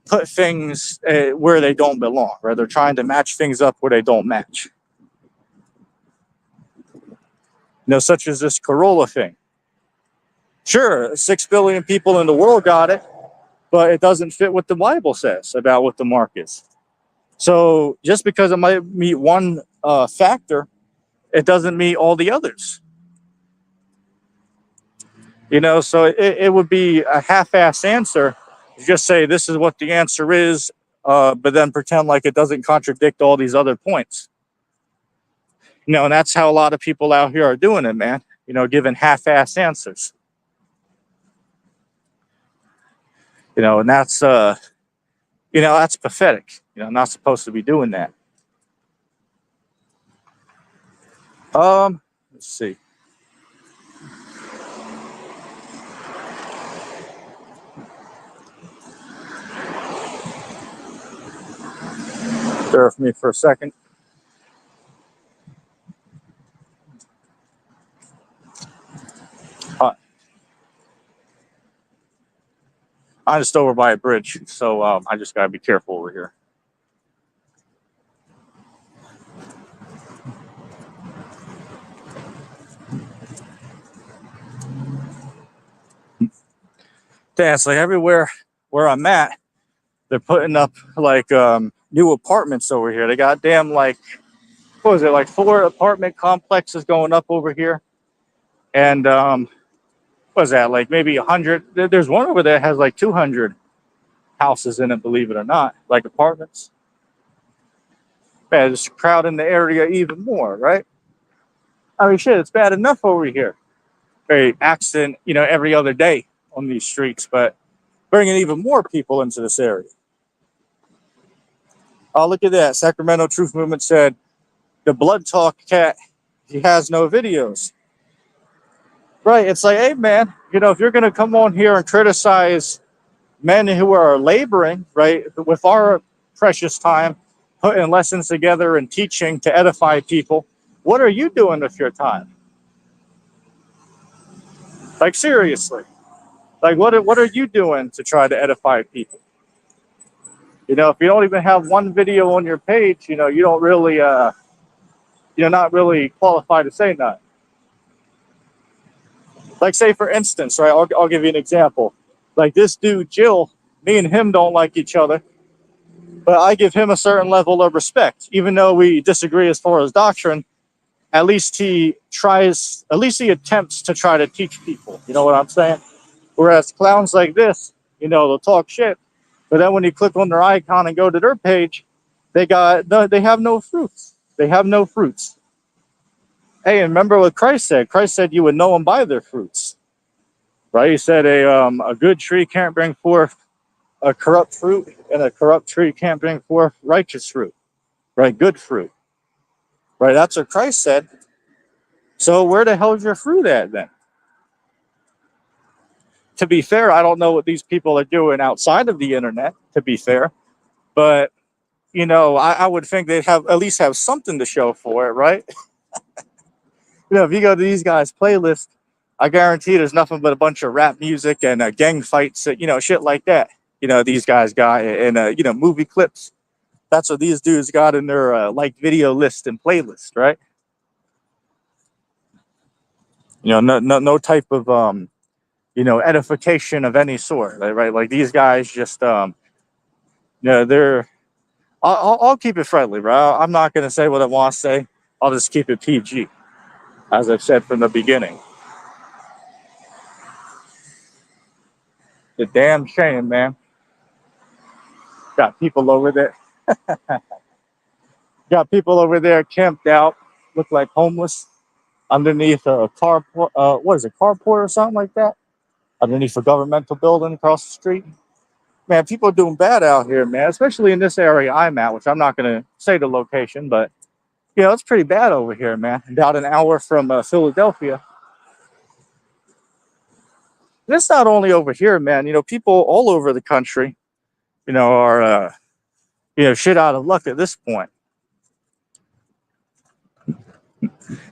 put things where they don't belong, right? They're trying to match things up where they don't match. Such as this Corolla thing. Sure, 6 billion people in the world got it, but it doesn't fit what the Bible says about what the mark is. So just because it might meet one factor, it doesn't meet all the others. So it would be a half-ass answer. Just say this is what the answer is, but then pretend like it doesn't contradict all these other points. And that's how a lot of people out here are doing it, man. Giving half-ass answers. And that's that's pathetic. Not supposed to be doing that. Let's see. Bear with me for a second. I'm just over by a bridge, so I just gotta be careful over here. Yeah, it's like everywhere where I'm at, they're putting up like new apartments over here. They got damn like 4 apartment complexes going up over here, and what is that, like maybe 100? There's one over there that has like 200 houses in it, believe it or not, like apartments. Man, just crowding the area even more, right? I mean, shit, it's bad enough over here. Very accident, every other day on these streets, but bringing even more people into this area. Oh, look at that. Sacramento Truth Movement said, the Blood Talk cat, he has no videos. Right, it's like, hey, man, if you're going to come on here and criticize men who are laboring, right, with our precious time, putting lessons together and teaching to edify people, what are you doing with your time? Like, seriously. Like, what are you doing to try to edify people? If you don't even have one video on your page, you don't really, you're not really qualified to say nothing. Like, say, for instance, right, I'll give you an example. Like, this dude, Jill, me and him don't like each other, but I give him a certain level of respect. Even though we disagree as far as doctrine, at least he attempts to try to teach people. You know what I'm saying? Whereas clowns like this, they'll talk shit, but then when you click on their icon and go to their page, they have no fruits. They have no fruits. Hey, and remember what Christ said? Christ said you would know them by their fruits. Right? He said a good tree can't bring forth a corrupt fruit, and a corrupt tree can't bring forth righteous fruit. Right? Good fruit. Right? That's what Christ said. So where the hell is your fruit at then? To be fair, I don't know what these people are doing outside of the internet, to be fair. But, I would think they'd at least have something to show for it, right? If you go to these guys' playlist, I guarantee there's nothing but a bunch of rap music and gang fights, shit like that. These guys got in, movie clips. That's what these dudes got in their video list and playlist, right? No type of edification of any sort, right? Like these guys just they're. I'll keep it friendly, bro. I'm not gonna say what I want to say. I'll just keep it PG. as I've said from the beginning. The damn shame, man. Got people over there. Got people over there camped out, look like homeless, underneath a carport. What is it, carport or something like that? Underneath a governmental building across the street. Man, people are doing bad out here, man. Especially in this area I'm at, which I'm not going to say the location, but it's pretty bad over here, man. About an hour from Philadelphia. And it's not only over here, man. People all over the country, are shit out of luck at this point.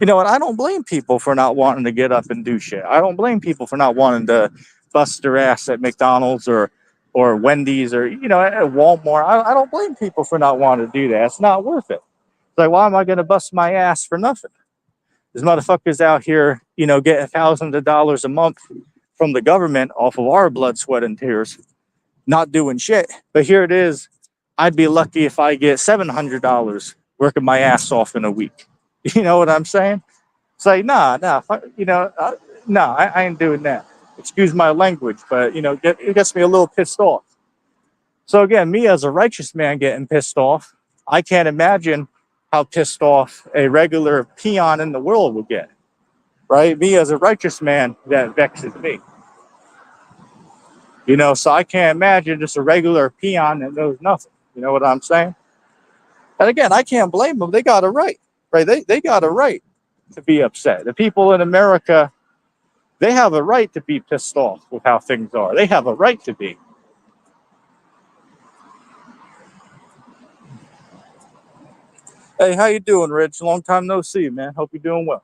And I don't blame people for not wanting to get up and do shit. I don't blame people for not wanting to bust their ass at McDonald's or Wendy's or at Walmart. I don't blame people for not wanting to do that. It's not worth it. It's like, why am I going to bust my ass for nothing? There's motherfuckers out here, getting thousands of dollars a month from the government off of our blood, sweat, and tears, not doing shit. But here it is. I'd be lucky if I get $700 working my ass off in a week. You know what I'm saying? It's like, nah, I ain't doing that. Excuse my language, but, it gets me a little pissed off. So again, me as a righteous man getting pissed off, I can't imagine how pissed off a regular peon in the world would get, right? Me as a righteous man, that vexes me. So I can't imagine just a regular peon that knows nothing. You know what I'm saying? And again, I can't blame them. They got a right, right? They got a right to be upset. The people in America, they have a right to be pissed off with how things are. They have a right to be. Hey, how you doing, Rich? Long time no see, man. Hope you're doing well.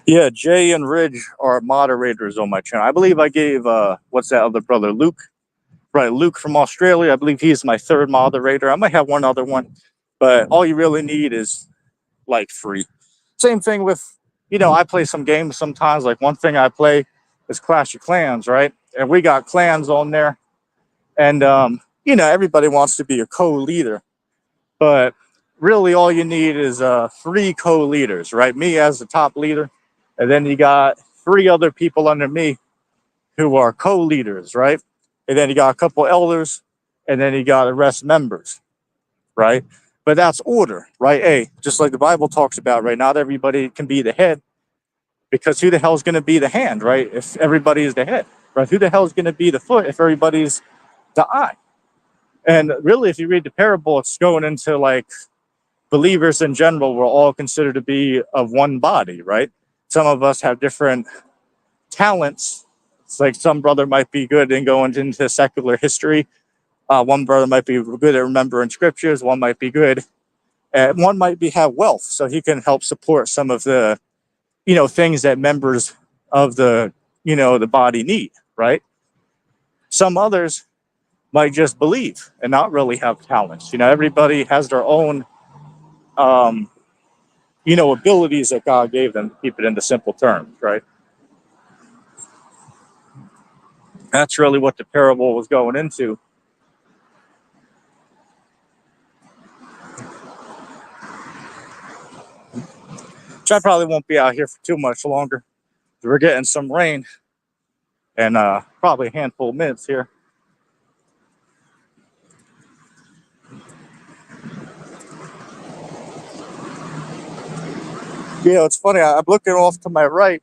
Yeah, Jay and Ridge are moderators on my channel. I believe I gave what's that other brother, Luke? Right, Luke from Australia. I believe he's my third moderator. I might have one other one, but all you really need is like free. Same thing with, I play some games sometimes. Like one thing I play is Clash of Clans, right? And we got clans on there, and everybody wants to be a co-leader, but really all you need is 3 co-leaders, right? Me as the top leader, and then you got 3 other people under me who are co-leaders, right? And then you got a couple elders, and then you got the rest members, right? But that's order, right? Hey, just like the Bible talks about, right? Not everybody can be the head, because who the hell is going to be the hand, right? If everybody is the head, right? Who the hell is going to be the foot if everybody's the eye? And really, if you read the parable, it's going into like believers in general, we're all considered to be of one body, right? Some of us have different talents. It's like some brother might be good in going into secular history. One brother might be good at remembering scriptures. One might be good. One might have wealth, so he can help support some of the, things that members of the, the body need, right? Some others might just believe and not really have talents. Everybody has their own, abilities that God gave them, to keep it into simple terms, right? That's really what the parable was going into. Which I probably won't be out here for too much longer. We're getting some rain and probably a handful of minutes here. It's funny. I'm looking off to my right.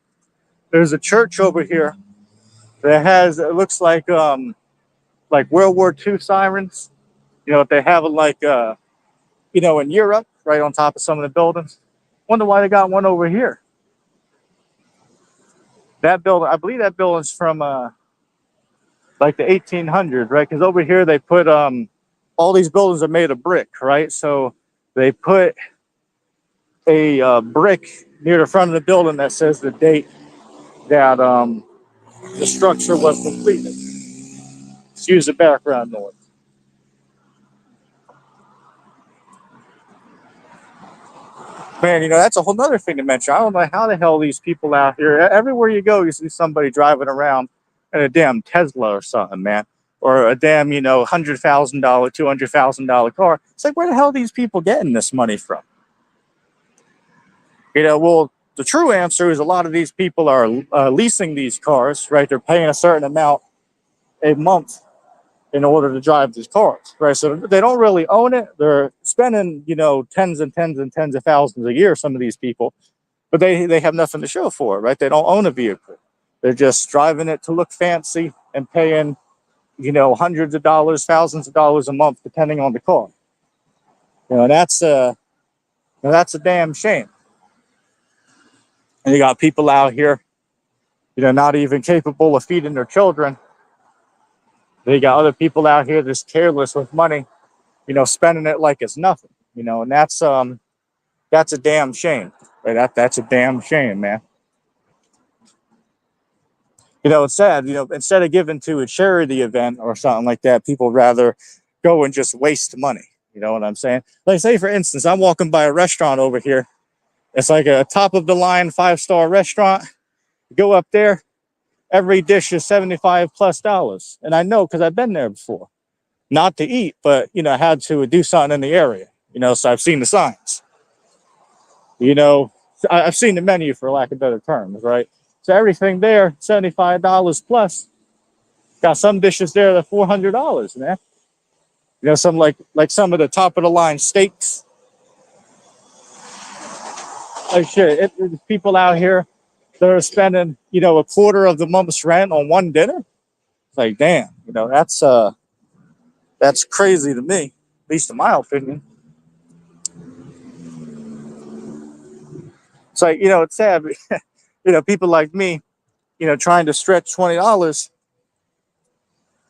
There's a church over here that has, it looks like World War II sirens. They have like in Europe, right on top of some of the buildings. Wonder why they got one over here. That building, I believe that building's from like the 1800s, right? Because over here they put all these buildings are made of brick, right? So they put a brick near the front of the building that says the date that the structure was completed. Excuse the background noise. Man, that's a whole other thing to mention. I don't know how the hell these people out here, everywhere you go, you see somebody driving around in a damn Tesla or something, man. or a damn, $100,000, $200,000 car. It's like, where the hell are these people getting this money from? Well, the true answer is a lot of these people are leasing these cars, right? They're paying a certain amount a month in order to drive these cars, right? So they don't really own it. They're spending, tens and tens and tens of thousands a year, some of these people, but they have nothing to show for it, right? They don't own a vehicle. They're just driving it to look fancy and paying, hundreds of dollars, thousands of dollars a month, depending on the car. That's a damn shame. And you got people out here, not even capable of feeding their children. They got other people out here that's careless with money, spending it like it's nothing, and that's a damn shame. Right? That's a damn shame, man. It's sad, instead of giving to a charity event or something like that, people rather go and just waste money. You know what I'm saying? Like, say, for instance, I'm walking by a restaurant over here. It's like a top of the line 5-star restaurant. Go up there, every dish is $75+ And I know because I've been there before. Not to eat, but I had to do something in the area. So I've seen the signs. I've seen the menu, for lack of better terms, right? So everything there, $75 plus. Got some dishes there that are $400, man. Some like some of the top of the line steaks. Like shit, it's people out here that are spending, a quarter of the month's rent on one dinner. It's like, damn, that's crazy to me, at least in my opinion. It's like, it's sad. People like me, trying to stretch $20,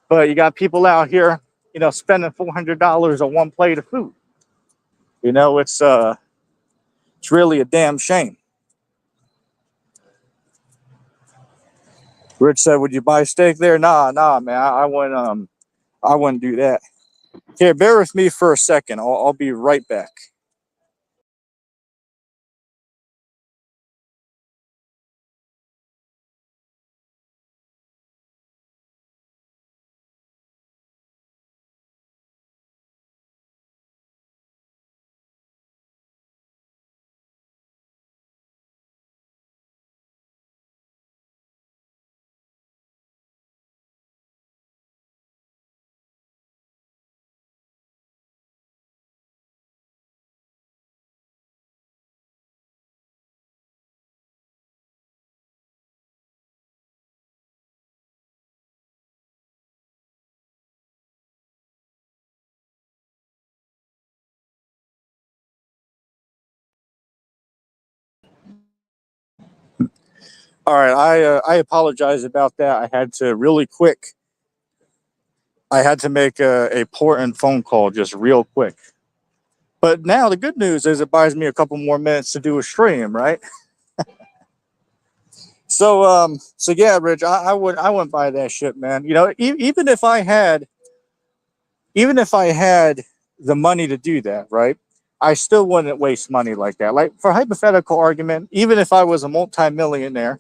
but you got people out here, spending $400 on one plate of food. It's really a damn shame. Rich said, "Would you buy steak there?" Nah, man. I wouldn't do that. Here, bear with me for a second. I'll be right back. All right, I apologize about that. I had to really quick. I had to make a important phone call just real quick. But now the good news is it buys me a couple more minutes to do a stream, right? So yeah, Rich, I wouldn't buy that shit, man. Even if I had the money to do that, right? I still wouldn't waste money like that. Like, for hypothetical argument, even if I was a multimillionaire,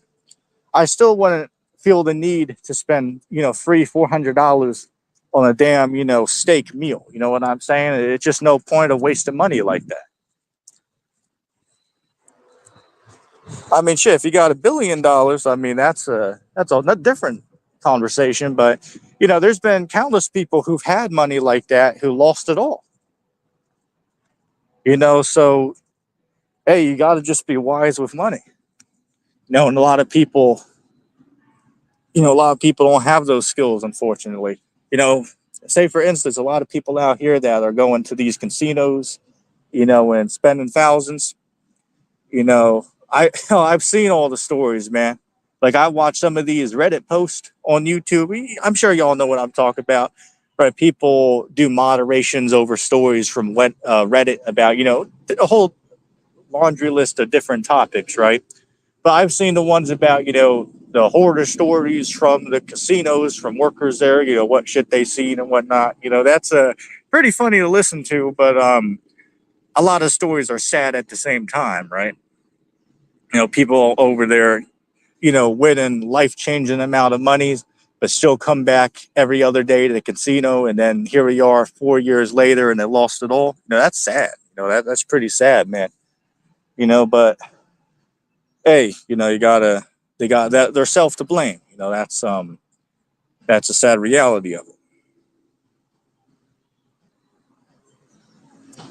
I still wouldn't feel the need to spend, $300-400 on a damn, steak meal. You know what I'm saying? It's just no point of wasting money like that. I mean, shit, if you got $1 billion, I mean, that's a different conversation. But there's been countless people who've had money like that who lost it all. So hey, you got to just be wise with money. And a lot of people, don't have those skills, unfortunately. Say for instance, a lot of people out here that are going to these casinos, and spending thousands. I've seen all the stories, man. Like, I watch some of these Reddit posts on YouTube. I'm sure y'all know what I'm talking about. Right? People do moderations over stories from Reddit about, a whole laundry list of different topics, right? But I've seen the ones about, the horror stories from the casinos, from workers there, what shit they seen and whatnot. That's pretty funny to listen to, but a lot of stories are sad at the same time, right? People over there, winning life-changing amount of monies, but still come back every other day to the casino, and then here we are 4 years later, and they lost it all. That's sad. That's pretty sad, man. But hey, they got that they're self to blame. That's a sad reality of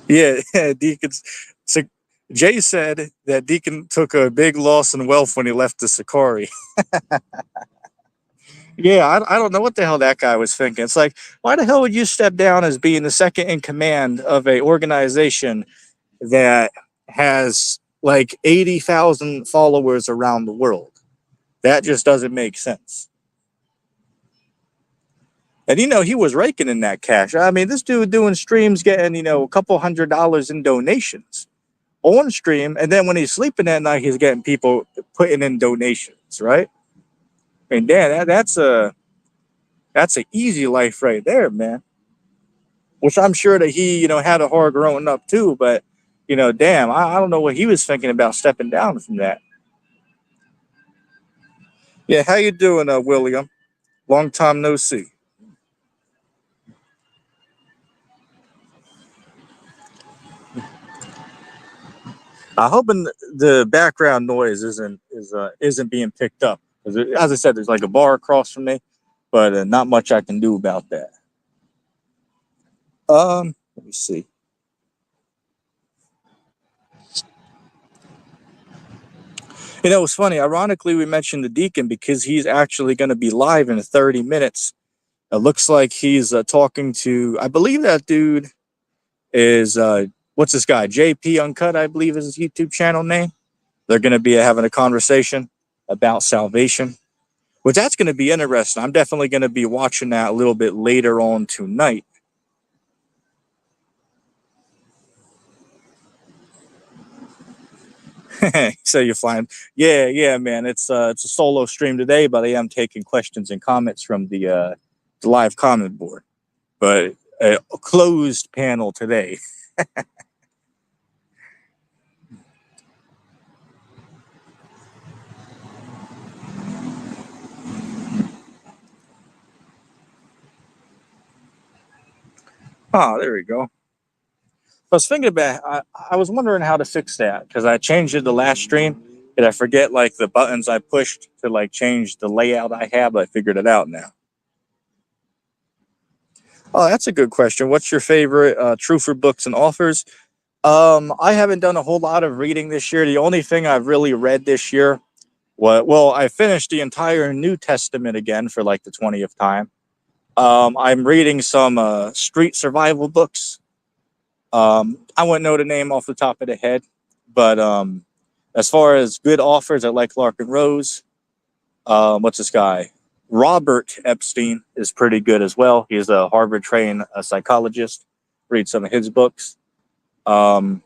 it. Yeah, Deacon's. So Jay said that Deacon took a big loss in wealth when he left the Sakari. Yeah, I don't know what the hell that guy was thinking. It's like, why the hell would you step down as being the second in command of a organization that has like 80,000 followers around the world? That just doesn't make sense. And he was raking in that cash. I mean, this dude doing streams getting, a couple $100 in donations on stream, and then when he's sleeping at night, he's getting people putting in donations, right? I mean, damn, that's an easy life right there, man. Which I'm sure that he, had a hard growing up too, but damn, I don't know what he was thinking about stepping down from that. Yeah, how you doing, William? Long time no see. I hoping the background noise isn't being picked up. As I said, there's like a bar across from me, but not much I can do about that. Let me see. It's funny. Ironically, we mentioned the Deacon because he's actually going to be live in 30 minutes. It looks like he's talking to, I believe that dude is, what's this guy? JP Uncut, I believe is his YouTube channel name. They're going to be having a conversation about salvation, which that's going to be interesting. I'm definitely going to be watching that a little bit later on tonight. So you're flying. Yeah, man. It's a solo stream today, but I am taking questions and comments from the live comment board. But a closed panel today. Oh, there we go. I was thinking about. I was wondering how to fix that because I changed it the last stream, and I forget like the buttons I pushed to like change the layout I have. I figured it out now. Oh, that's a good question. What's your favorite Trufer books and authors? I haven't done a whole lot of reading this year. The only thing I've really read this year, well, I finished the entire New Testament again for like the 20th time. I'm reading some street survival books. I wouldn't know the name off the top of the head, but as far as good authors, I like Lark and Rose. What's this guy? Robert Epstein is pretty good as well. He's a Harvard trained psychologist. Read some of his books. Most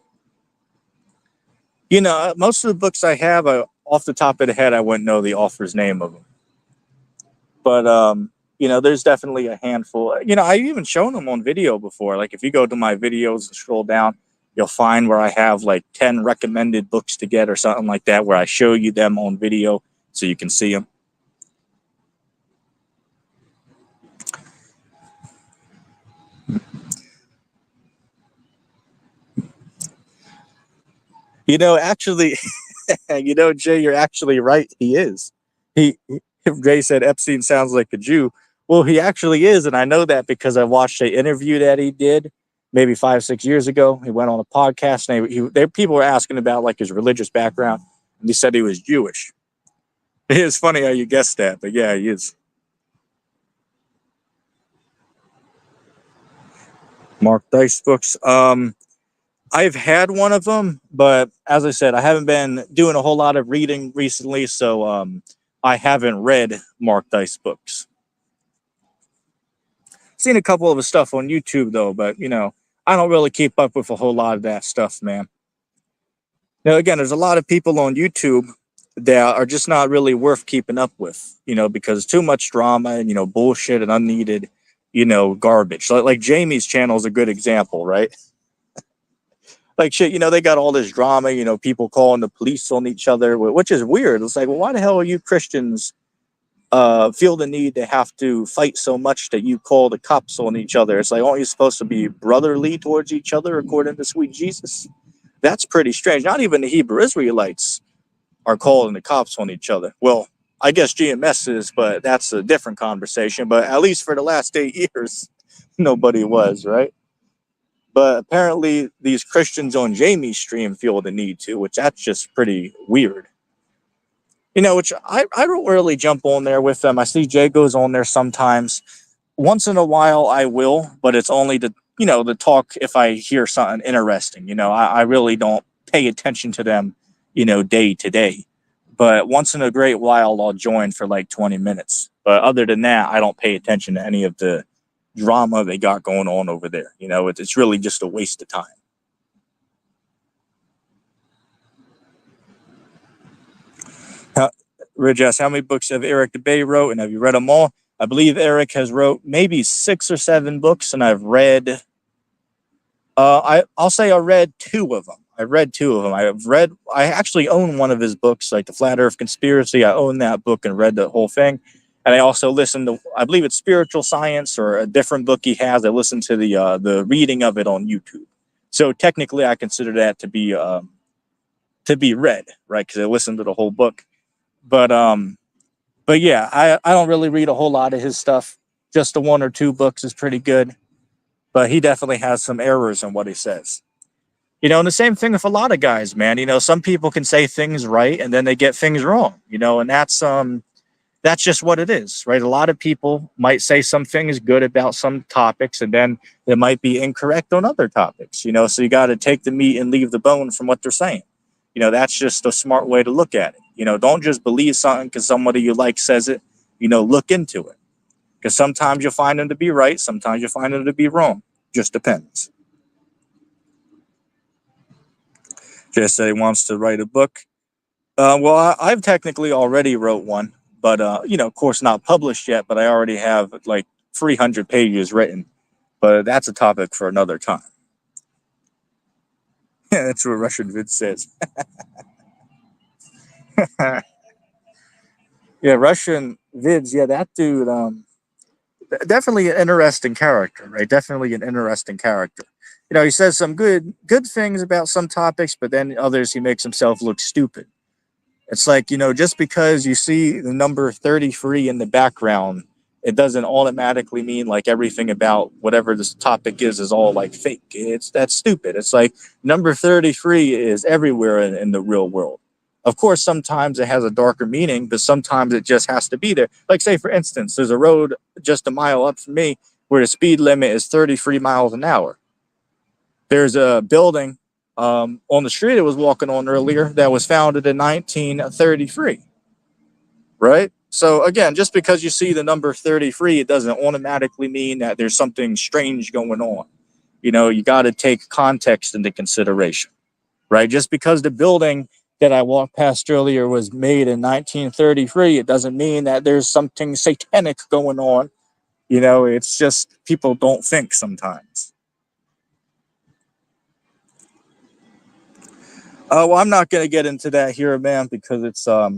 of the books I have, off the top of the head, I wouldn't know the author's name of them. But there's definitely a handful. I've even shown them on video before. Like if you go to my videos and scroll down, you'll find where I have like 10 recommended books to get or something like that, where I show you them on video so you can see them. Actually, Jay, you're actually right. He is. Jay said Epstein sounds like a Jew. Well, he actually is, and I know that because I watched an interview that he did maybe 5-6 years ago. He went on a podcast, and people were asking about like his religious background, and he said he was Jewish. It is funny how you guessed that, but yeah, he is. Mark Dice books. I've had one of them, but as I said, I haven't been doing a whole lot of reading recently, so I haven't read Mark Dice books. Seen a couple of his stuff on YouTube though, but I don't really keep up with a whole lot of that stuff, man. Now again, there's a lot of people on YouTube that are just not really worth keeping up with, because too much drama and bullshit and unneeded, garbage. Like Jamie's channel is a good example, right? Like shit, they got all this drama, people calling the police on each other, which is weird. It's like, well, why the hell are you Christians, feel the need to have to fight so much that you call the cops on each other. It's like, aren't you supposed to be brotherly towards each other according to sweet Jesus? That's pretty strange. Not even the Hebrew Israelites are calling the cops on each other. Well, I guess GMS is, but that's a different conversation. But at least for the last 8 years, nobody was, right? But apparently, these Christians on Jamie's stream feel the need to, which that's just pretty weird. Which I don't really jump on there with them. I see Jay goes on there sometimes. Once in a while, I will, but it's only to talk if I hear something interesting. I really don't pay attention to them, day to day. But once in a great while, I'll join for like 20 minutes. But other than that, I don't pay attention to any of the drama they got going on over there. It's really just a waste of time. Ridge asks, how many books have Eric DeBay wrote, and have you read them all? I believe Eric has wrote maybe 6 or 7 books, and I've read. I'll say I read 2 of them. I actually own one of his books, like the Flat Earth Conspiracy. I own that book and read the whole thing. And I also listened to, I believe it's Spiritual Science or a different book he has. I listened to the reading of it on YouTube. So technically, I consider that to be read, right? Because I listened to the whole book. But yeah, I don't really read a whole lot of his stuff. Just the 1 or 2 books is pretty good. But he definitely has some errors in what he says. And the same thing with a lot of guys, man. Some people can say things right and then they get things wrong, and that's just what it is, right? A lot of people might say some things good about some topics and then they might be incorrect on other topics, so you got to take the meat and leave the bone from what they're saying. That's just a smart way to look at it. Don't just believe something because somebody you like says it, look into it. Because sometimes you'll find them to be right. Sometimes you'll find them to be wrong. Just depends. Just say he wants to write a book. Well, I've technically already wrote one, but, of course not published yet, but I already have like 300 pages written. But that's a topic for another time. Yeah, that's what Russian Vid says. Yeah, Russian Vids. Yeah, that dude, definitely an interesting character, right? Definitely an interesting character. He says some good things about some topics, but then others he makes himself look stupid. It's like, just because you see the number 33 in the background, it doesn't automatically mean like everything about whatever this topic is all like fake. That's stupid. It's like number 33 is everywhere in the real world. Of course, sometimes it has a darker meaning, but sometimes it just has to be there. Like, say, for instance, there's a road just a mile up from me where the speed limit is 33 miles an hour. There's a building on the street I was walking on earlier that was founded in 1933, right? So again, just because you see the number 33, it doesn't automatically mean that there's something strange going on. You got to take context into consideration, right? Just because the building that I walked past earlier was made in 1933, it doesn't mean that there's something satanic going on. It's just people don't think sometimes. Well, I'm not going to get into that here, man, because it's a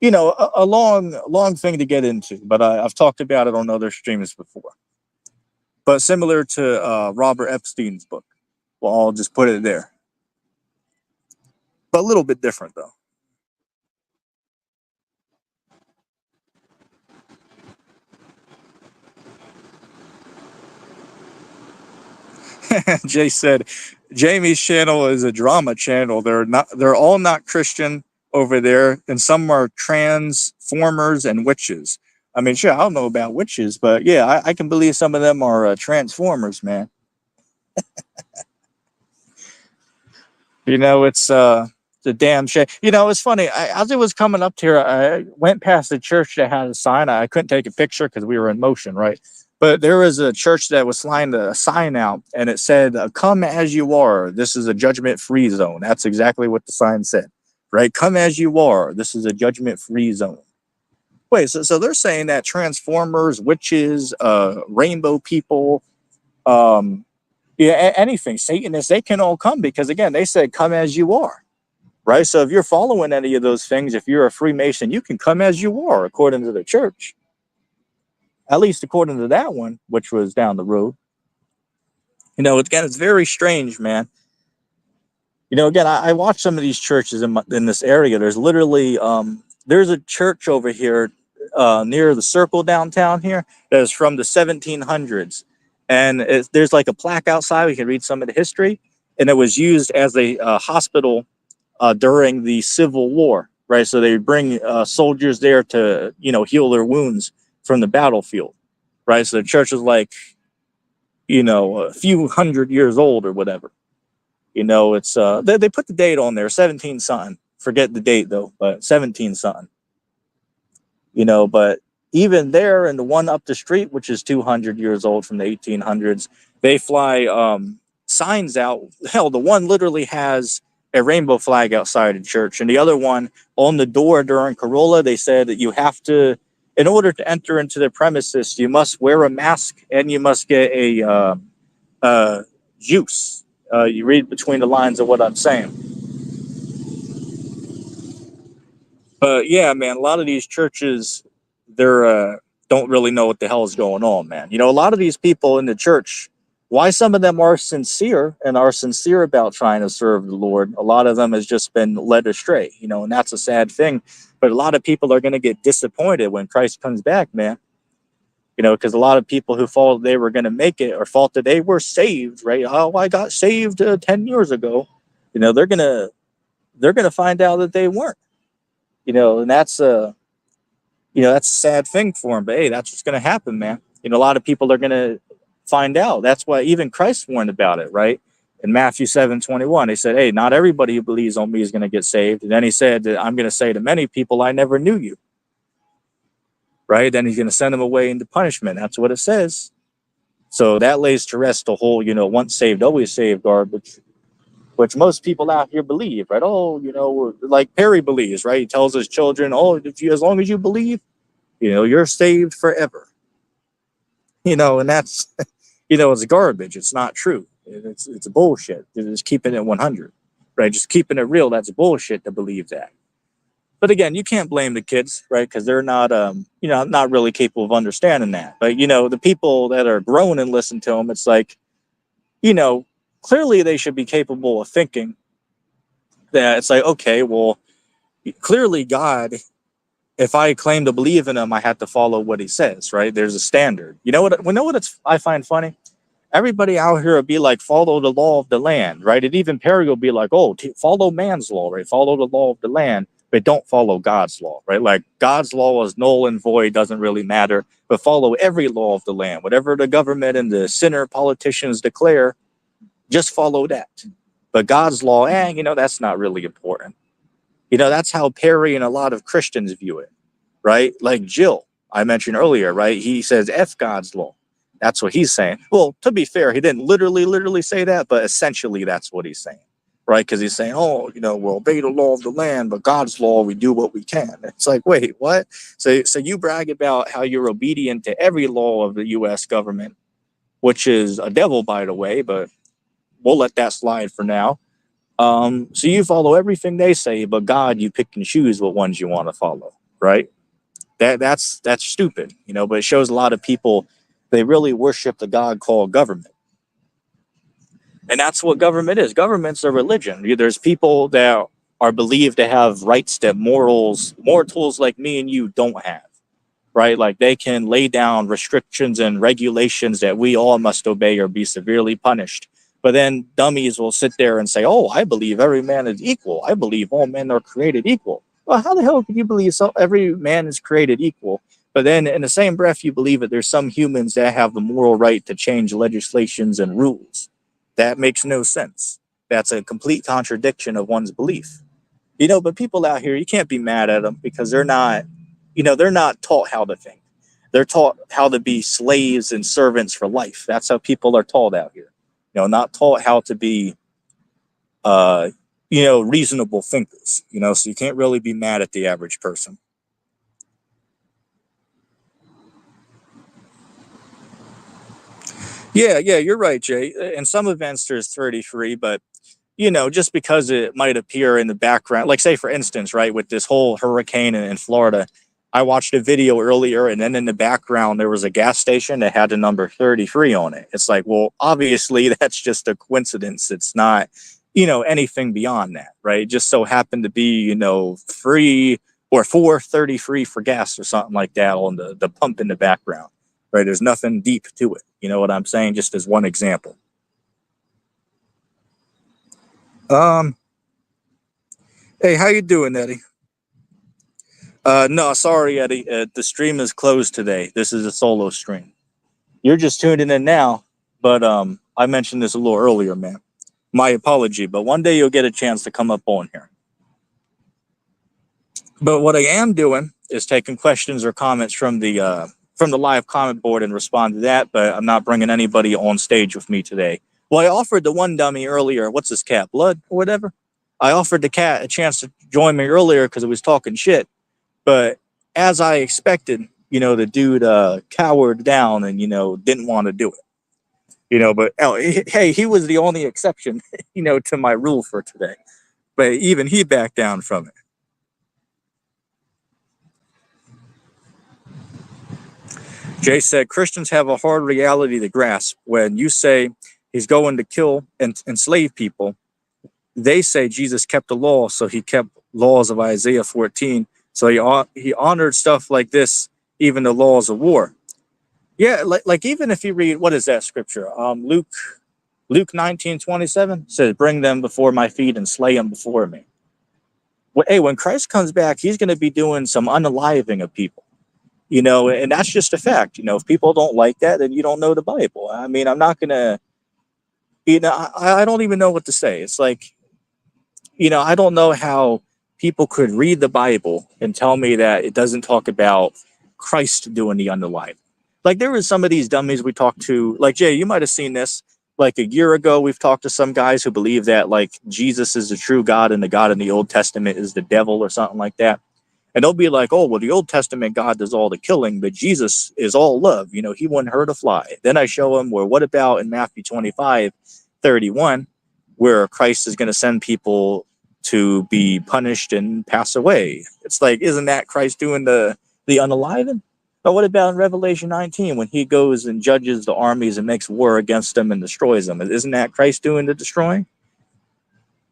long thing to get into. But I've talked about it on other streams before. But similar to Robert Epstein's book, well, I'll just put it there. But a little bit different, though. Jay said, Jamie's channel is a drama channel. They're all not Christian over there, and some are transformers and witches. I mean, sure, I don't know about witches, but yeah, I can believe some of them are transformers, man. It's the damn shame. It's funny. As it was coming up here, I went past the church that had a sign. I couldn't take a picture because we were in motion, right? But there was a church that was flying a sign out, and it said, "Come as you are. This is a judgment-free zone." That's exactly what the sign said, right? Come as you are. This is a judgment-free zone. Wait, so they're saying that transformers, witches, rainbow people, yeah, anything, Satanists, they can all come because, again, they said, "Come as you are." right? So if you're following any of those things, if you're a Freemason, you can come as you are, according to the church. At least according to that one, which was down the road. Again, it's very strange, man. Again, I watch some of these churches in this area. There's literally there's a church over here near the Circle downtown here that is from the 1700s, and there's like a plaque outside. We can read some of the history, and it was used as a hospital during the Civil War, right? So they bring soldiers there to heal their wounds from the battlefield, right? So the church is like a few hundred years old or whatever. It's they put the date on there, 17 something. Forget the date though, but 17 something. But even there, and the one up the street, which is 200 years old from the 1800s, they fly signs out. Hell, the one literally has a rainbow flag outside the church, and the other one on the door during Corolla, they said that you have to, in order to enter into the premises, you must wear a mask and you must get a juice. You read between the lines of what I'm saying. But yeah, man, a lot of these churches, they're don't really know what the hell is going on, man. A lot of these people in the church, why some of them are sincere and are sincere about trying to serve the Lord, a lot of them has just been led astray, and that's a sad thing. But a lot of people are going to get disappointed when Christ comes back, man. Because a lot of people who thought they were going to make it or thought that they were saved, right? Oh, I got saved 10 years ago. They're gonna find out that they weren't. And that's a sad thing for them. But hey, that's what's gonna happen, man. A lot of people are gonna find out. That's why even Christ warned about it, right? In Matthew 7:21, he said, "Hey, not everybody who believes on me is gonna get saved." And then he said that I'm gonna say to many people, "I never knew you." Right? Then he's gonna send them away into punishment. That's what it says. So that lays to rest the whole, once saved, always saved garbage, which most people out here believe, right? Oh, like Perry believes, right? He tells his children, oh, as long as you believe, you're saved forever. And that's, it's garbage. It's not true. It's bullshit. It's keeping it 100, right? Just keeping it real. That's bullshit to believe that. But again, you can't blame the kids, right? Because they're not, not really capable of understanding that. But, the people that are grown and listen to them, it's like, clearly they should be capable of thinking that it's like, okay, well, clearly God, if I claim to believe in him, I have to follow what he says, right? There's a standard. I find funny? Everybody out here would be like, follow the law of the land, right? And even Perry will be like, oh, follow man's law, right? Follow the law of the land, but don't follow God's law, right? Like God's law is null and void, doesn't really matter, but follow every law of the land. Whatever the government and the sinner politicians declare, just follow that. But God's law, that's not really important. That's how Perry and a lot of Christians view it, right? Like Jill, I mentioned earlier, right? He says F God's law. That's what he's saying. Well, to be fair, he didn't literally say that, but essentially that's what he's saying, right? Because he's saying, oh, we'll obey the law of the land, but God's law, we do what we can. It's like, wait, what? So you brag about how you're obedient to every law of the U.S. government, which is a devil, by the way, but we'll let that slide for now. So you follow everything they say, but God, you pick and choose what ones you want to follow, right? That's stupid, but it shows a lot of people, they really worship the God called government. And that's what government is. Government's a religion. There's people that are believed to have rights that mortals like me and you don't have, right? Like they can lay down restrictions and regulations that we all must obey or be severely punished. But then dummies will sit there and say, oh, I believe every man is equal. I believe all men are created equal. Well, how the hell can you believe every man is created equal? But then in the same breath, you believe that there's some humans that have the moral right to change legislations and rules. That makes no sense. That's a complete contradiction of one's belief. But people out here, you can't be mad at them because they're not taught how to think. They're taught how to be slaves and servants for life. That's how people are taught out here. Not taught how to be, reasonable thinkers. So you can't really be mad at the average person. Yeah, you're right, Jay. In some events, there's 33, but just because it might appear in the background, like say for instance, right, with this whole hurricane in Florida, I watched a video earlier, and then in the background there was a gas station that had the number 33 on it. It's like, well, obviously that's just a coincidence. It's not, anything beyond that, right? It just so happened to be, free or 433 for gas or something like that on the pump in the background, right? There's nothing deep to it. You know what I'm saying? Just as one example. Um, Hey, how you doing, Eddie? No, sorry, Eddie. The stream is closed today. This is a solo stream. You're just tuning in now, but I mentioned this a little earlier, man. My apology, but one day you'll get a chance to come up on here. But what I am doing is taking questions or comments from the live comment board and respond to that. But I'm not bringing anybody on stage with me today. Well, I offered the one dummy earlier. What's his cat? Blood or whatever. I offered the cat a chance to join me earlier because it was talking shit. But as I expected, the dude cowered down and didn't want to do it. But hey, he was the only exception, to my rule for today. But even he backed down from it. Jay said Christians have a hard reality to grasp. When you say he's going to kill and enslave people, they say Jesus kept the law, so he kept laws of Isaiah 14. So he honored stuff like this, even the laws of war. Yeah, like even if you read, what is that scripture? Luke 19:27 says, "Bring them before my feet and slay them before me." Well, hey, when Christ comes back, he's going to be doing some unaliving of people. And that's just a fact. If people don't like that, then you don't know the Bible. I mean, I'm not gonna, I don't even know what to say. It's like, I don't know how people could read the Bible and tell me that it doesn't talk about Christ doing the unaliving. Like there was some of these dummies we talked to, like Jay, you might have seen this. Like a year ago, we've talked to some guys who believe that like Jesus is the true God and the God in the Old Testament is the devil or something like that. And they'll be like, oh, well, the Old Testament God does all the killing, but Jesus is all love. He wouldn't hurt a fly. Then I show them, well, what about in Matthew 25:31, where Christ is going to send people to be punished and pass away? It's like, isn't that Christ doing the unaliving? But what about in Revelation 19, when he goes and judges the armies and makes war against them and destroys them? Isn't that Christ doing the destroying?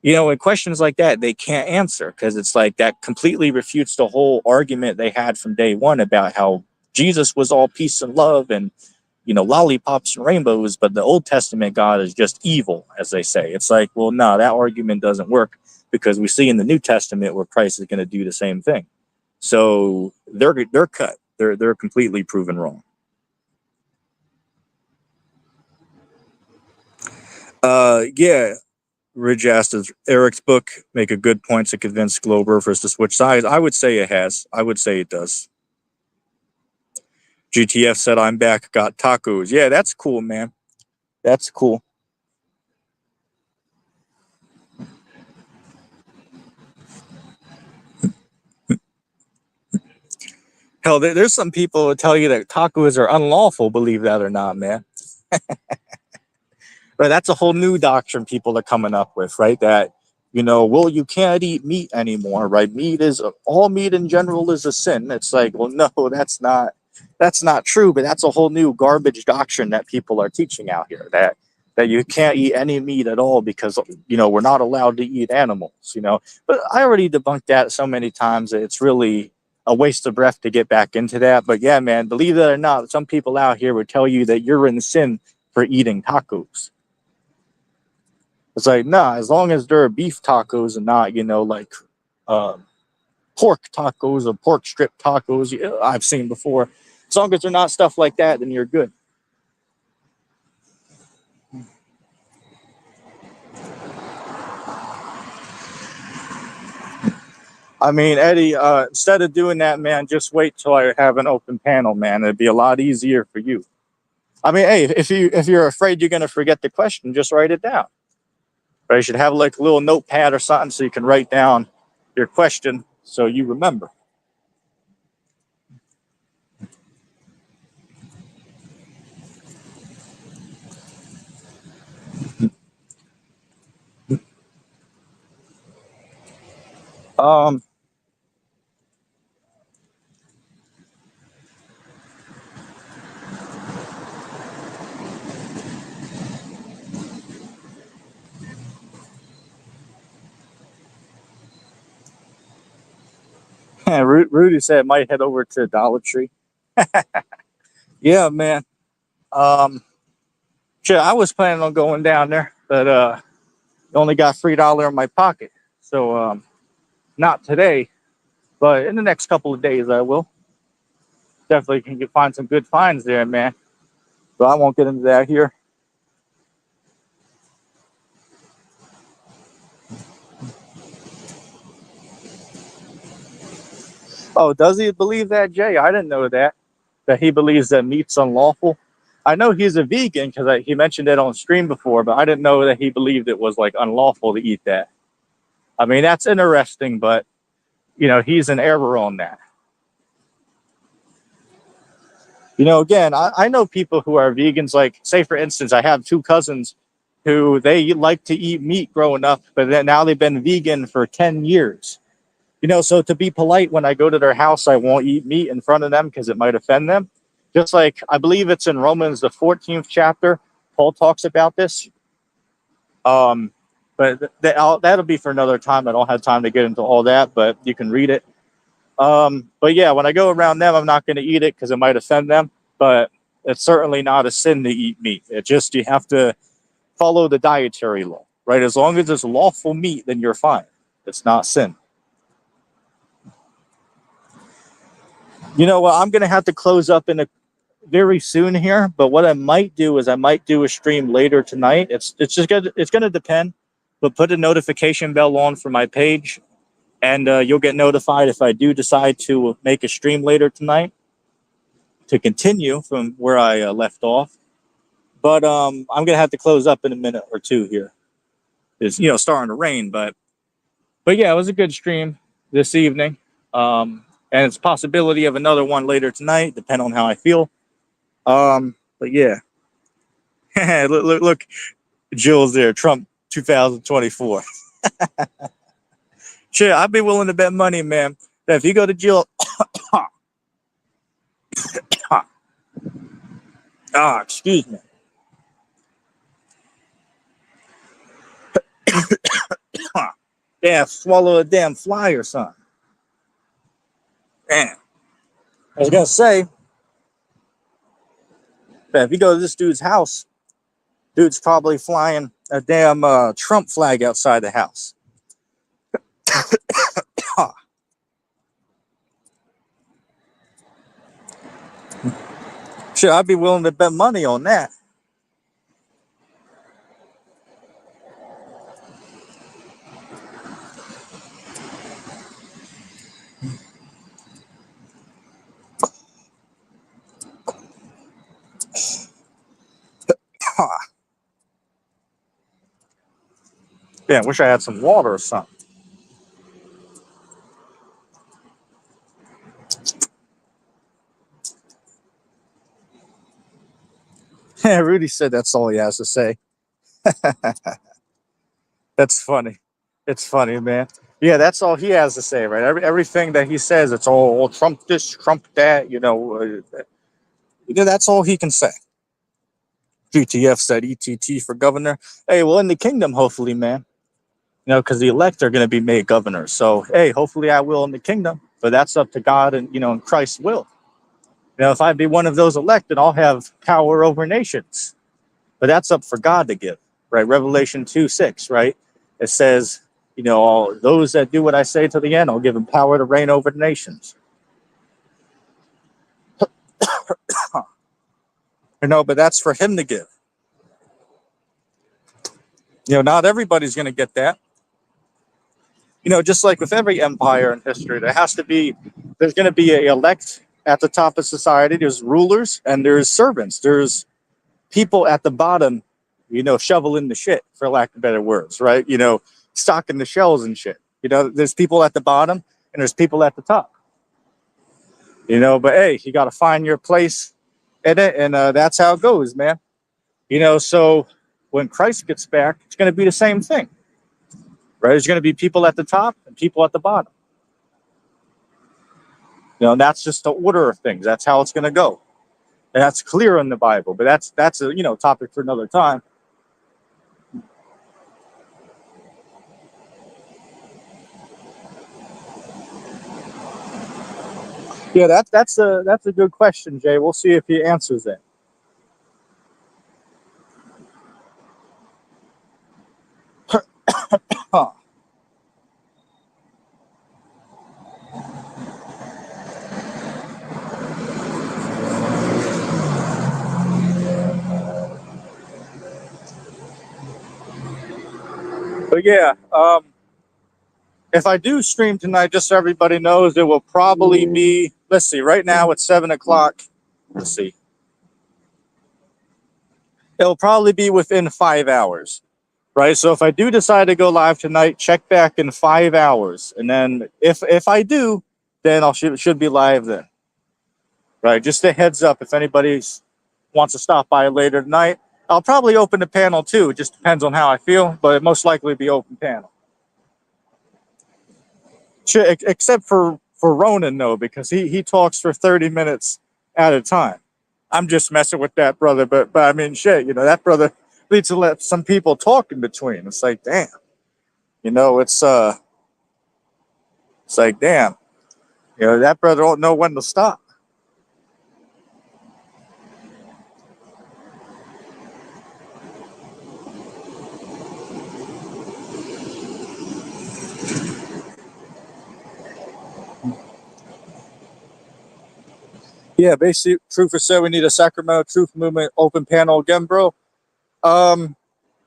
And questions like that, they can't answer because it's like that completely refutes the whole argument they had from day one about how Jesus was all peace and love and, lollipops and rainbows, but the Old Testament God is just evil, as they say. It's like, well, no, that argument doesn't work because we see in the New Testament where Christ is going to do the same thing. So they're cut. They're completely proven wrong. Yeah. Ridge asked, does Eric's book make a good point to convince Globers to switch sides? I would say it has. I would say it does. GTF said, I'm back, got tacos. Yeah, that's cool, man. That's cool. Hell, there's some people who tell you that tacos are unlawful, believe that or not, man. But that's a whole new doctrine people are coming up with, right? That, well, you can't eat meat anymore, right? All meat in general is a sin. It's like, well, no, that's not true, but that's a whole new garbage doctrine that people are teaching out here, that you can't eat any meat at all because, we're not allowed to eat animals, But I already debunked that so many times that it's really a waste of breath to get back into that. But yeah, man, believe it or not, some people out here would tell you that you're in sin for eating tacos. It's like, nah, as long as they're beef tacos and not, like pork tacos or pork strip tacos I've seen before. As long as they're not stuff like that, then you're good. I mean, Eddie, instead of doing that, man, just wait till I have an open panel, man. It'd be a lot easier for you. I mean, hey, if you're afraid you're gonna forget the question, just write it down. But you should have like a little notepad or something so you can write down your question so you remember. Um, Rudy said might head over to Dollar Tree. Yeah, man. Um, Shit, I was planning on going down there, but only got $3 in my pocket. So not today, but in the next couple of days I will. Definitely can find some good finds there, man. But I won't get into that here. Oh, does he believe that, Jay? I didn't know that. That he believes that meat's unlawful. I know he's a vegan because he mentioned it on stream before, but I didn't know that he believed it was like unlawful to eat that. I mean, that's interesting, but he's in error on that. Again, I know people who are vegans. Like, say for instance, I have two cousins who they like to eat meat growing up, but then now they've been vegan for 10 years. So to be polite, when I go to their house, I won't eat meat in front of them because it might offend them. Just like I believe it's in Romans, the 14th chapter, Paul talks about this. But that'll be for another time. I don't have time to get into all that, but you can read it. But yeah, when I go around them, I'm not going to eat it because it might offend them. But it's certainly not a sin to eat meat. It just, you have to follow the dietary law, right? As long as it's lawful meat, then you're fine. It's not sin. Well, I'm going to have to close up in a very soon here, but what I might do is I might do a stream later tonight. It's going to depend, but put a notification bell on for my page, and you'll get notified if I do decide to make a stream later tonight to continue from where I left off. But I'm gonna have to close up in a minute or two here. It's starting to rain, but yeah, it was a good stream this evening. And it's a possibility of another one later tonight, depending on how I feel. But yeah, look, Jill's there. Trump 2024. Shit, I'd be willing to bet money, man, that if you go to Jill, excuse me. Yeah, swallow a damn fly or something. Man, I was gonna say that if you go to this dude's house, dude's probably flying a damn Trump flag outside the house. Shit, I'd be willing to bet money on that. Yeah, I wish I had some water or something. Yeah, Rudy said that's all he has to say. That's funny. It's funny, man. Yeah, that's all he has to say, right? Everything that he says, it's all Trump this, Trump that. That's all he can say. GTF said ETT for governor. Hey, well, in the kingdom, hopefully, man. Because the elect are going to be made governors. So, hey, hopefully I will in the kingdom. But that's up to God and, and Christ's will. If I be one of those elected, I'll have power over nations. But that's up for God to give, right? Revelation 2:6, right? It says, all those that do what I say to the end, I'll give them power to reign over the nations. But that's for him to give. Not everybody's going to get that. Just like with every empire in history, there's going to be an elect at the top of society. There's rulers and there's servants. There's people at the bottom, shoveling the shit, for lack of better words, right? Stocking the shelves and shit. There's people at the bottom and there's people at the top. But hey, you got to find your place in it, and that's how it goes, man. So when Christ gets back, it's going to be the same thing, right? There's going to be people at the top and people at the bottom. That's just the order of things. That's how it's going to go. And that's clear in the Bible. But that's a topic for another time. Yeah, that's a good question, Jay. We'll see if he answers it. Huh. But yeah, if I do stream tonight, just so everybody knows, it will probably be. Let's see. Right now it's 7 o'clock. Let's see. It'll probably be within 5 hours, right? So if I do decide to go live tonight, check back in 5 hours, and then if I do, then I'll should be live then, right? Just a heads up if anybody wants to stop by later tonight. I'll probably open the panel too. It just depends on how I feel, but it most likely be open panel. Except for Ronan, though, because he talks for 30 minutes at a time. I'm just messing with that brother, but I mean, shit, that brother needs to let some people talk in between. It's like, damn, it's like, damn, that brother don't know when to stop. Yeah, basically, Truth said we need a Sacramento Truth Movement open panel again, bro. Um,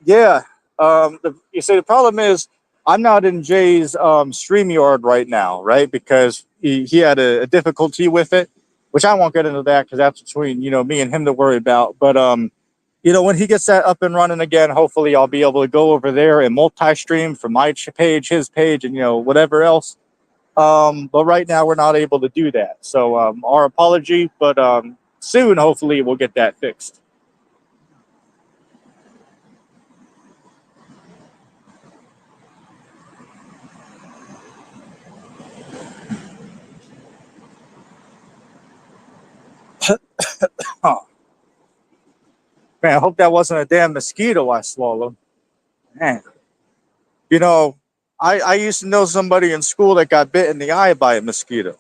yeah. You see, the problem is I'm not in Jay's StreamYard right now, right? Because he had a difficulty with it, which I won't get into that because that's between me and him to worry about. But when he gets that up and running again, hopefully I'll be able to go over there and multi-stream from my page, his page, and whatever else. But right now we're not able to do that. So our apology, but soon hopefully we'll get that fixed. Huh. Man, I hope that wasn't a damn mosquito I swallowed. Man, you know, I used to know somebody in school that got bit in the eye by a mosquito.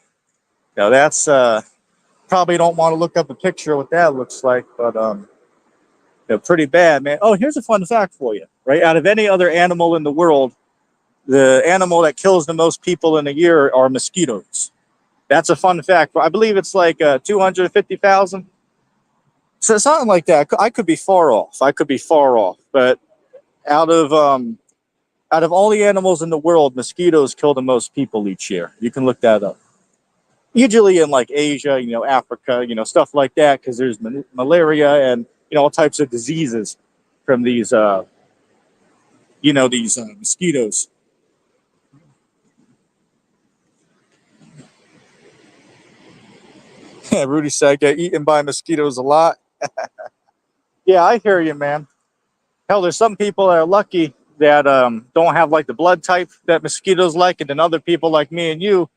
Now that's probably don't want to look up a picture of what that looks like, but pretty bad, man. Oh, here's a fun fact for you. Right, out of any other animal in the world, the animal that kills the most people in a year are mosquitoes. That's a fun fact. I believe it's like 250,000. So something like that. I could be far off. But out of out of all the animals in the world, mosquitoes kill the most people each year. You can look that up. Usually in like Asia, Africa, stuff like that, because there's malaria and all types of diseases from these mosquitoes. Rudy said, I get eaten by mosquitoes a lot. Yeah, I hear you, man. Hell, there's some people that are lucky that don't have like the blood type that mosquitoes like, and then other people like me and you,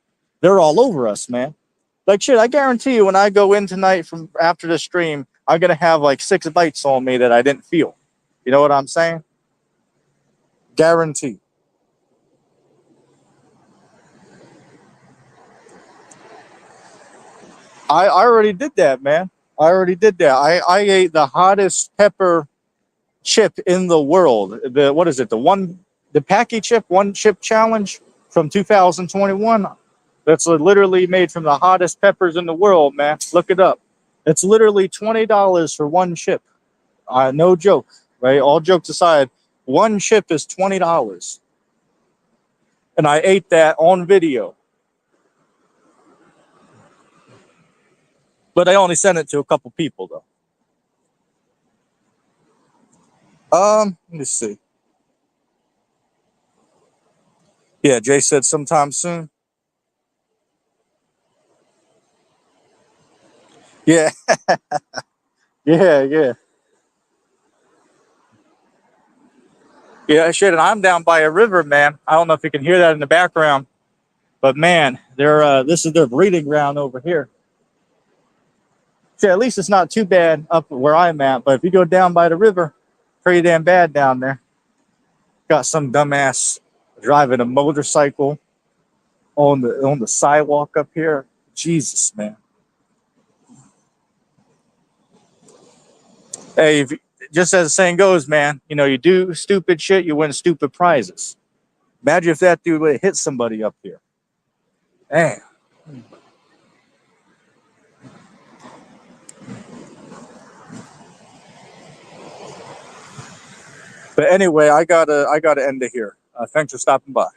they're all over us, man. Like shit, I guarantee you, when I go in tonight from after the stream, I'm gonna have like 6 bites on me that I didn't feel. You know what I'm saying? Guarantee. I already did that, man. I already did that. I ate the hottest pepper chip in the world. The what is it? The Packy chip one chip challenge from 2021. That's literally made from the hottest peppers in the world, man. Look it up. It's literally $20 for one chip. No joke, right? All jokes aside, one chip is $20, and I ate that on video. But I only sent it to a couple people though. Let me see. Yeah, Jay said sometime soon. Yeah, yeah, yeah. Yeah, shit, and I'm down by a river, man. I don't know if you can hear that in the background. But man, this is their breeding ground over here. See, at least it's not too bad up where I'm at. But if you go down by the river, pretty damn bad down there. Got some dumbass driving a motorcycle on the sidewalk up here. Jesus, man. Hey, just as the saying goes, man, you know, you do stupid shit, you win stupid prizes. Imagine if that dude would have hit somebody up here. Damn. But anyway, I gotta end it here. Thanks for stopping by.